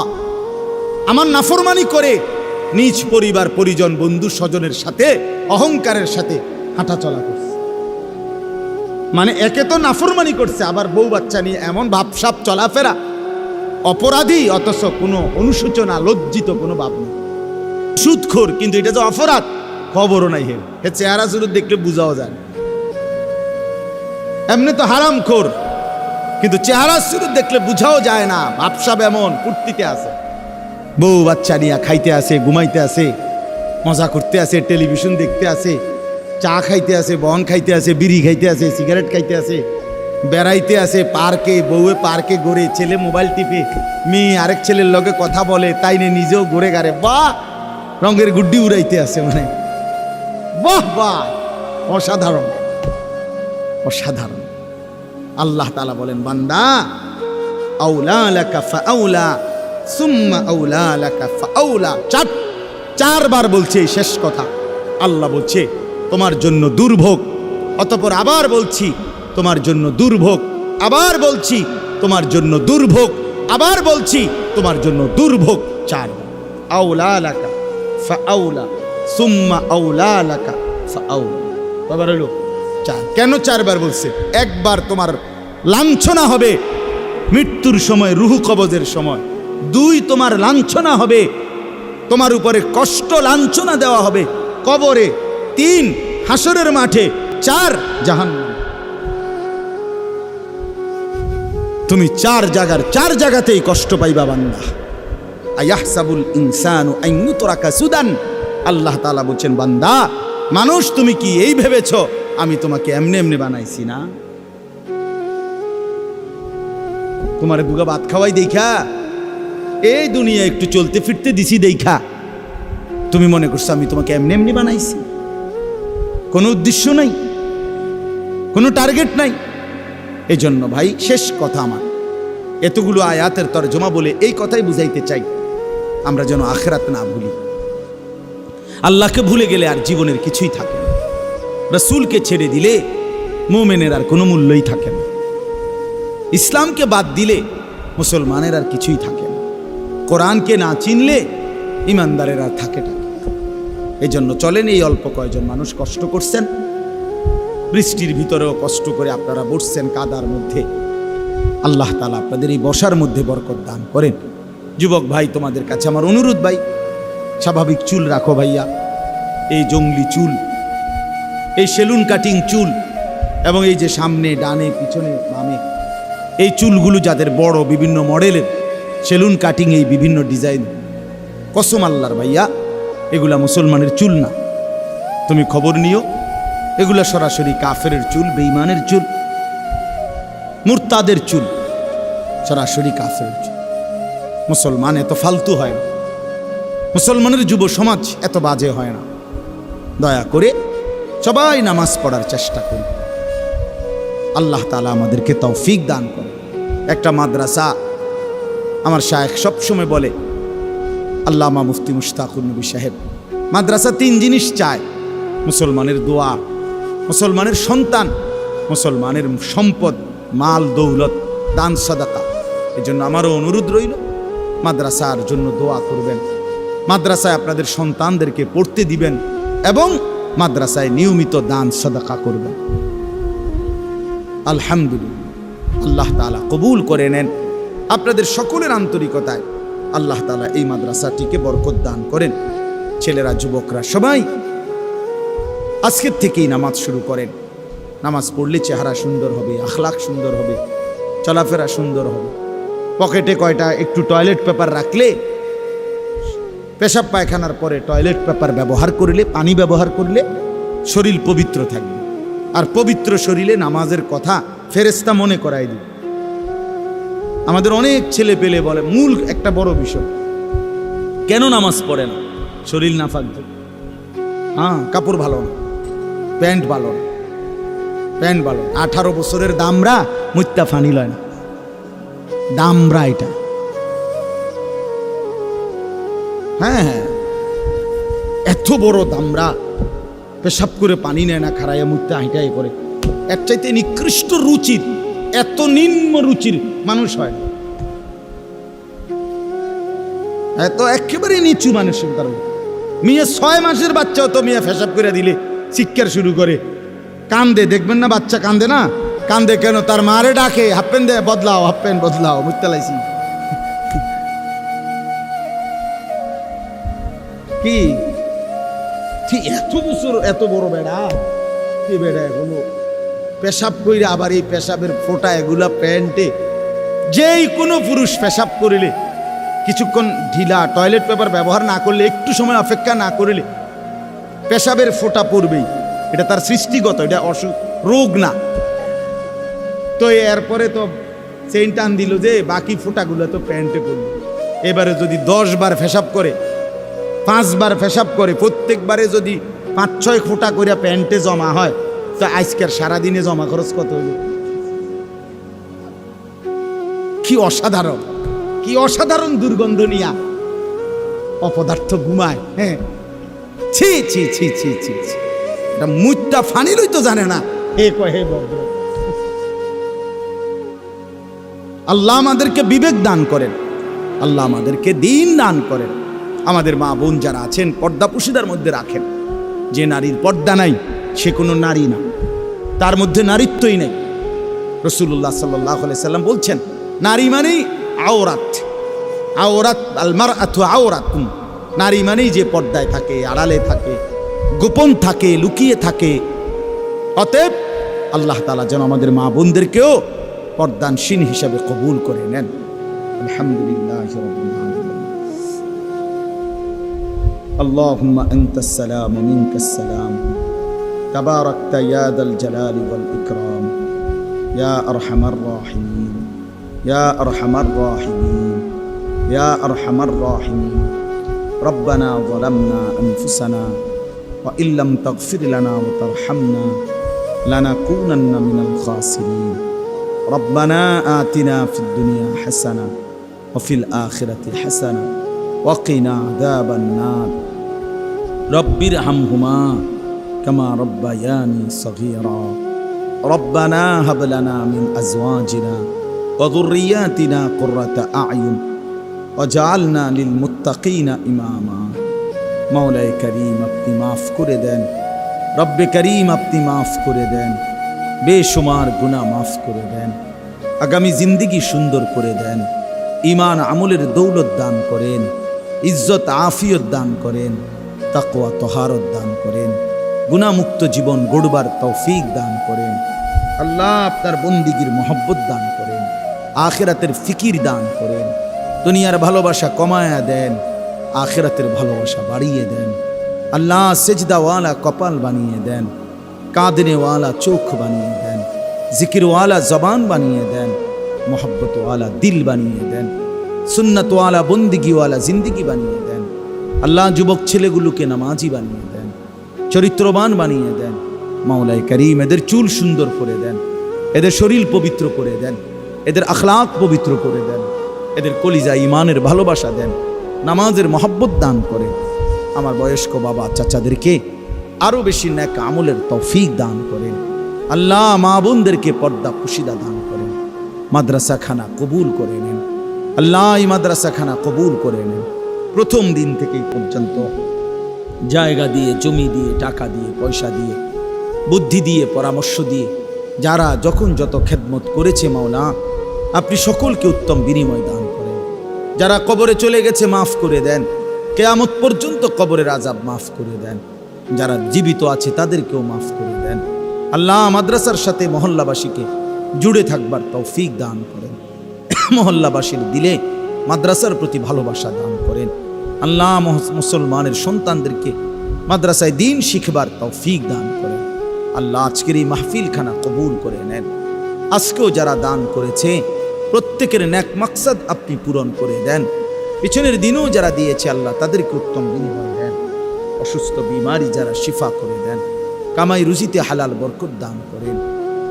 আমার নাফরমানি করে নিজ পরিবার পরিজন বন্ধু স্বজনের সাথে অহংকারের সাথে হাঁটাচলা করছে। মানে একে তো নাফরমানি করছে, আবার বউ বাচ্চা নিয়ে এমন ভাবসাব চলাফেরা, অপরাধী অথচ কোনো অনুশোচনা লজ্জিত কোনো ভাব নেই। সুদখোর, কিন্তু এটা যে অপরাধ খবরও নাই। হে চেহারা সুরত দেখলে বুঝাও যায়। এমনি তো হারামখোর, কিন্তু চেহারা সুরত দেখলে বুঝাও যায় না। ভাবসাব এমন ফুর্তিতে আছে, বউ বাচ্চা নিয়ে খাইতে আসে, ঘুমাইতে আসে, মজা করতে আসে, টেলিভিশন দেখতে আসে, চা খাইতে আসে, বন খাইতে আসে, বিড়ি খাইতে আসে, সিগারেট খাইতে আসে, বেড়াইতে আসে পার্কে, বউয়ে পার্কে ঘুরে, ছেলে মোবাইল টিপে, মেয়ে আরেক ছেলের লগে কথা বলে, তাই নিয়ে নিজেও ঘুরে গারে, বাহ রঙের গুড্ডি উড়াইতে আসে। মানে বাহ বাহ, অসাধারণ অসাধারণ। আল্লাহ তাআলা বলেন বান্দা আউলা লাকা ফাআউলা সুম্মা আউলা লাকা ফাআউলা, চারবার বলছে এই শেষ কথা। আল্লাহ বলছে তোমার জন্য দুর্ভোগ, অতঃপর আবার বলছি তোমার জন্য দুর্ভোগ, আবার বলছি তোমার জন্য দুর্ভোগ, আবার বলছি তোমার জন্য দুর্ভোগ। চারবার আউলা লাকা ফাআউলা সুম্মা আউলা লাকা ফাআউলা, কয়বার হলো? চার। কেন চারবার বলছে? একবার তোমার লাঞ্ছনা হবে মৃত্যুর সময়, রুহু কবজের সময়। দুই, তোমার লাঞ্ছনা হবে, তোমার উপরে কষ্ট লাঞ্ছনা দেওয়া হবে কবরে। তিন, হাসরের মাঠে। চার, জাহান্নাম। তুমি চার জায়গাতেই কষ্ট পাইবা বান্দা। আয়াহসাবুল ইনসানু আন ইউতরাকা সুদান, আল্লাহ তাআলা বলছেন বান্দা মানুষ তুমি কি এই ভেবেছ আমি তোমাকে এমনি এমনি বানাইছি না? তোমার দুগা ভাত খাওয়াই দেখা, এই দুনিয়া একটু চলতে ফিরতে দিছি দেখা তুমি মনে করছো আমি তোমাকে এমনি এমনি বানাইছি? কোনো উদ্দেশ্য নাই, কোনো টার্গেট নাই। এই জন্য ভাই শেষ কথা আমার, এতগুলো আয়াতের তরজমা বলে এই কথাই বুঝাইতে চাই, আমরা যেন আখিরাত না ভুলি। আল্লাহকে ভুলে গেলে আর জীবনের কিছুই থাকে না। রাসূলকে ছেড়ে দিলে মুমিনের আর কোনো মূল্যই থাকে না। ইসলামকে বাদ দিলে মুসলমানের আর কিছুই থাকে না। কোরআনকে না চিনলে ইমানদারের আর থাকে না। এই জন্য চলেন, এই অল্প কয়েকজন মানুষ কষ্ট করছেন, বৃষ্টির ভিতরেও কষ্ট করে আপনারা বসছেন কাদার মধ্যে। আল্লাহ তাআলা আপনাদের এই বসার মধ্যে বরকত দান করেন। যুবক ভাই, তোমাদের কাছে আমার অনুরোধ ভাই, স্বাভাবিক চুল রাখো ভাইয়া। এই জঙ্গলি চুল, এই সেলুন কাটিং চুল, এবং এই যে সামনে ডানে পিছনে বামে এই চুলগুলো যাদের বড় বিভিন্ন মডেলের সেলুন কাটিং, এই বিভিন্ন ডিজাইন, কসম আল্লাহর ভাইয়া এগুলা মুসলমানের চুল না। তুমি খবর নিও, এগুলা সরাসরি কাফেরের চুল, বেঈমানের চুল, মুরতাদের চুল, সরাসরি কাফেরের চুল। মুসলমান এত ফালতু হয় না, মুসলমানের যুব সমাজ এত বাজে হয় না। দয়া করে সবাই নামাজ পড়ার চেষ্টা করি। আল্লাহ তাআলা আমাদেরকে তৌফিক দান করে। একটা মাদ্রাসা, আমার শায়েখ সবসময় বলে, আল্লামা মুফতি মুশতাকুর নবী সাহেব, মাদ্রাসা তিন জিনিস চায়: মুসলমানের দোয়া, মুসলমানের সন্তান, মুসলমানের সম্পদ, মাল দৌলত, দান সাদাকা। এই জন্য আমারও অনুরোধ রইল, মাদ্রাসার জন্য দোয়া করবেন, মাদ্রাসায় আপনাদের সন্তানদেরকে পড়তে দিবেন, এবং মাদ্রাসায় নিয়মিত দান সাদাকা করবেন। আলহামদুলিল্লাহ, আল্লাহ তাআলা কবুল করে নেন। আপনাদের সকলের আন্তরিকতায় আল্লাহ তাআলা এই মাদ্রাসাটিকে বরকত দান করেন। ছেলেরা, যুবকরা সবাই আজকের থেকেই নামাজ শুরু করেন। নামাজ পড়লে চেহারা সুন্দর হবে, আখলাক সুন্দর হবে, চলাফেরা সুন্দর হবে। পকেটে কয়টা একটু টয়লেট পেপার রাখলে, পেশাব পায়খানার পরে টয়লেট পেপার ব্যবহার করলে, পানি ব্যবহার করলে শরীর পবিত্র থাকবে। আর পবিত্র শরীরে নামাজের কথা ফেরেশতা মনে করাই দিবে। আমাদের অনেক ছেলে পেলে বলে, মূল একটা বড় বিষয়, কেন নামাজ পড়ে না? শরীর না থাকবে। হ্যাঁ, কাপড় ভালো না, প্যান্ট ভালো না, প্যান্ট ভালো। 18 বছরের দামরা মুত্তা ফানি লয় না, দামরা এটা। হ্যাঁ হ্যাঁ, এত বড় দামরা পেশাব করে পানি নেয় না, খারাইয়া মুত্তা হাইটাই করে। এর চাইতে নিকৃষ্ট রুচির, এত নিম্ন রুচির মানুষ হয়, এত একেবারে নিচু মানুষের কারণে। মেয়ে 6 মাসের বাচ্চাও তো মেয়ে পেশাব করে দিলে চিৎকার শুরু করে, কান্দে। দেখবেন না বাচ্চা কান্দে না? কান্দে কেন? তার মারে ডাকে, হাফ প্যান্ট দে, বদলাও, হাফ প্যান্ট বদলাও, বুঝতে লাইছি কি? ঠিক এত বছর এত বড় বেড়া, কি বেড়া এগুলো পেশাব করে, আবার এই পেশাবের ফোঁটা এগুলা প্যান্টে। যেই কোনো পুরুষ পেশাব করিলে কিছুক্ষণ ঢিলা, টয়লেট পেপার ব্যবহার না করলে, একটু সময় অপেক্ষা না করিলে পেশাবের ফোঁটা পড়বেই। এটা তার সৃষ্টিগত, এটা অসুখ, রোগ না। তো এরপরে তো চেইন টান দিল যে বাকি ফোঁটাগুলো তো প্যান্টে পড়বে। এবারে যদি 10 বার পেশাব করে, 5 বার পেশাব করে, প্রত্যেকবারে যদি 5-6 ফোঁটা করে প্যান্টে জমা হয়, তো আজকের সারাদিনে জমা খরচ কত হইল? কি অসাধারণ, কি অসাধারণ দুর্গন্ধ নিয়া অপদার্থ ঘুমায়। হ্যাঁ, ছি ছি ছি ছি ছি, এটা মুত্তা ফানিলই তো জানে না। হে কয়, হে ভদ্র। আল্লাহ আমাদেরকে বিবেক দান করেন, আল্লাহ আমাদেরকে দিন দান করেন। আমাদের মা বোন যারা আছেন, পর্দাপুশিদার মধ্যে রাখেন। যে নারীর পর্দা নাই সে কোনো নারী না, তার মধ্যে নারীত্বই নেই। রাসূলুল্লাহ সাল্লাল্লাহু আলাইহি সাল্লাম বলছেন, নারী মানেই আওরাত, আওরাত আল মারআতু আওরাতুন। নারী মানেই যে পর্দায় থাকে, আড়ালে থাকে, গোপন থাকে, লুকিয়ে থাকে। অতএব আল্লাহ তাআলা যেন আমাদের মা বোনদেরকেও পর্দানশীল হিসাবে কবুল করে নেন। আলহামদুলিল্লাহি রাব্বিল আলামিন। আল্লাহুম্মা আনতাস সালাম ওয়া মিনকাস সালাম, তাবারাকতা ইয়া যাল জালালি ওয়াল ইকরাম, ইয়া আরহামার রাহিমিন, ইয়া আরহামার রাহিমিন, ইয়া আরহামার রাহিমিন। রব্বানা যালামনা আনফুসানা ওয়া ইল্লাম তাগফির লানা ওয়া তারহামনা লানাকুনান্না মিনাল খাসিরিন। রব্বানা আতিনা ফিদ দুনিয়া হাসানা ওয়া ফিল আখিরাতি হাসানা ওয়া কিনা আযাবান নার। রব্বিরহামহুমা কামা রব্বায়ানি সগীরা। রব্বানা হাব লানা মিন আজওয়াজিনা ওয়া যুররিয়াতিনা কুররাতা আ'য়ুন ওয়াজআলনা লিল মুত্তাকিনা ইমামা। মাওলায়ে করিম, আপনি মাফ করে দেন। রব্বে করিম, আপনি মাফ করে দেন। বেশুমার গুনাহ মাফ করে দেন। আগামী জিন্দেগি সুন্দর করে দেন। ঈমান আমলের দৌলত দান করেন। ইজ্জত আফিয়ত দান করেন। তাকওয়া তহারত দান করেন। গুনাহমুক্ত জীবন গড়বার তৌফিক দান করেন। আল্লাহ আপনার বন্দিগির মহব্বত দান করেন। আখিরাতের ফিকির দান করেন। দুনিয়ার ভালোবাসা কমায়া দেন, আখিরাতের ভালোবাসা বাড়িয়ে দেন। আল্লাহ সেজদাওয়ালা কপাল বানিয়ে দেন, কাঁদনেওয়ালা চোখ বানিয়ে দেন, জিকিরওয়ালা জবান বানিয়ে দেন, মোহব্বতওয়ালা দিল বানিয়ে দেন, সুন্নতওয়ালা বন্দিগিওয়ালা জিন্দিগি বানিয়ে দেন। আল্লাহ যুবক ছেলেগুলোকে নামাজি বানিয়ে দেন, চরিত্রবান বানিয়ে দেন। মাওলায়ে করিম, এদের চুল সুন্দর করে দেন, এদের শরীর পবিত্র করে দেন, এদের আখলাক পবিত্র করে দেন, এদের কলিজা ইমানের ভালোবাসা দেন, নামাজের মহব্বত দান করেন। আমার বয়স্ক বাবা চাচাদেরকে আরও বেশি নেক আমলের তৌফিক দান করেন। আল্লাহ মা বোনদেরকে পর্দা পুশিদা দান করেন। মাদ্রাসাখানা কবুল করে নেন। আল্লাহ এই মাদ্রাসাখানা কবুল করে নেন। প্রথম দিন থেকে পর্যন্ত জায়গা দিয়ে, জমি দিয়ে, টাকা দিয়ে, পয়সা দিয়ে, বুদ্ধি দিয়ে, পরামর্শ দিয়ে যারা যখন যত খেদমত করেছে মাওলা, আপনি সকলকে উত্তম বিনিময় দান করেন। যারা কবরে চলে গেছে মাফ করে দেন, কিয়ামত পর্যন্ত কবরের আযাব মাফ করে দেন। যারা জীবিত আছে তাদেরকেও মাফ করে দেন। আল্লাহ মাদ্রাসার সাথে মহল্লাবাসীকে জুড়ে থাকবার তৌফিক দান করেন। মহল্লাবাসীর দিলে মাদ্রাসার প্রতি ভালোবাসা দান করেন। আল্লাহ মুসলমানের সন্তানদেরকে মাদ্রাসায় দিন শিখবার তৌফিক দান করেন। আল্লাহ আজকের এই মাহফিলখানা কবুল করে নেন। আজকেও যারা দান করেছে প্রত্যেকের নেক মাকসাদ আপনি পূরণ করে দেন। পিছনের দিনেও যারা দিয়েছে আল্লাহ তাদেরকে উত্তম বিনিময় দেন। অসুস্থ বিমারি যারা শিফা করে দেন, কামাই রুজিতে হালাল বরকত দান করেন।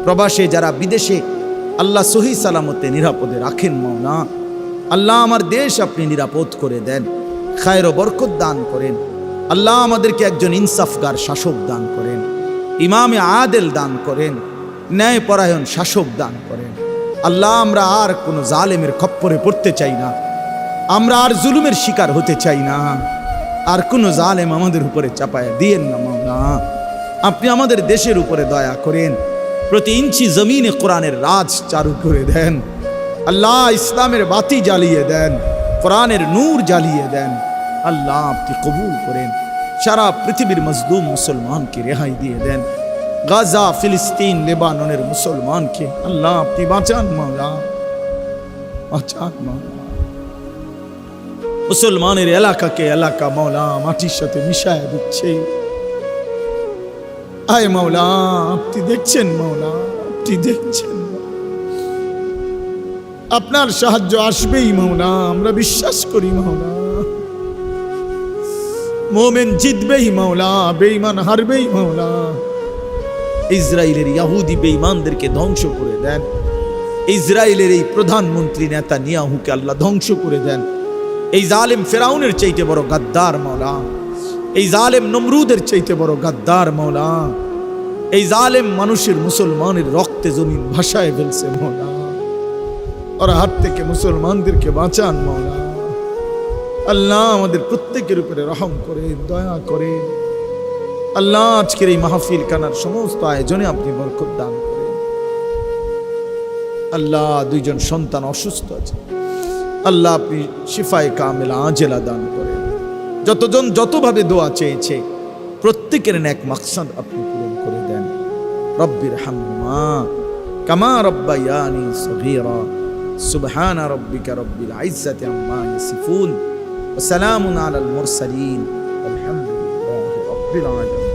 প্রবাসে যারা বিদেশে আল্লাহ সহি সালামতে নিরাপদে রাখেন মাওলা, আল্লাহ আমার দেশ আপনি নিরাপদ করে দেন, খায়ের ও বরকত দান করেন। আল্লাহ আমাদেরকে একজন ইনসাফগার শাসক দান করেন, ইমামে আদেল দান করেন, ন্যায়পরায়ণ শাসক দান করেন। আল্লাহ আমরা আর কোনো জালেমের খপ্পরে পড়তে চাই না, আমরা আর জুলুমের শিকার হতে চাই না, আর কোনো জালেম আমাদের উপরে চাপায়া দিয়েন না মাওলা। আপনি আমাদের দেশের উপরে দয়া করেন, প্রতি ইঞ্চি জমিনে কোরআনের রাজ চালু করে দেন। আল্লাহ ইসলামের বাতি জ্বালিয়ে দেন, কোরআনের নূর জ্বালিয়ে দেন। আল্লাহ আপনি কবুল করেন। সারা পৃথিবীর মজলুম মুসলমানকে রেহাই দিয়ে দেন। গাজা, ফিলিস্তিন, লেবাননের মুসলমানকে আল্লাহ আপনি বাঁচান মাওলা, বাঁচান মাওলা। মুসলমানের এলাকাকে এলাকা মাওলা মাটির সাথে মিশায় দিচ্ছে। আয় মাওলা আপনি দেখছেন, মাওলা আপনি দেখছেন, আপনার সাহায্য আসবেই মাওলা, আমরা বিশ্বাস করি মাওলা। মোমেন জিতবেই মাওলা, বেঈমান হারবেই মাওলা। ইসরায়েলের ইহুদি বেঈমানদেরকে ধ্বংস করে দেন। ইসরায়েলের এই প্রধানমন্ত্রী নেতানিয়াহুকে আল্লাহ ধ্বংস করে দেন। এই জালেম ফেরাউনের চাইতে বড় গাদ্দার মাওলা, এই জালেম নমরুদের চাইতে বড় গাদ্দার মাওলা। এই জালেম মানুষের, মুসলমানের রক্তে জমিন ভাসায় ফেলছে মাওলা। ওর হাত থেকে মুসলমানদেরকে বাঁচান মাওলা। আল্লাহ আমাদের প্রত্যেকের উপরে রহম করে, দয়া করে। আল্লাহ আজকের এই মাহফিল খানার সমস্ত আয়োজনে আপনি বরকত দান করেন। আল্লাহ দুইজন সন্তান অসুস্থ আছে, আল্লাহ আপনি শিফায়ে কামিলা আজেলা দান করেন। যতজন যতভাবে দোয়া চেয়েছে প্রত্যেকের নেক মাকসাদ আপনি পূরণ করে দেন। রব্বির হামহুমা কামা রব্বায়ানি সগীরা। সুবহান রাব্বিকা রব্বিল ইজ্জাতি আম্মা ইয়াসিফুন ওয়া সালামুন আলাল মুরসালিন আলহামদুলিল্লাহি রাব্বিল আলামিন।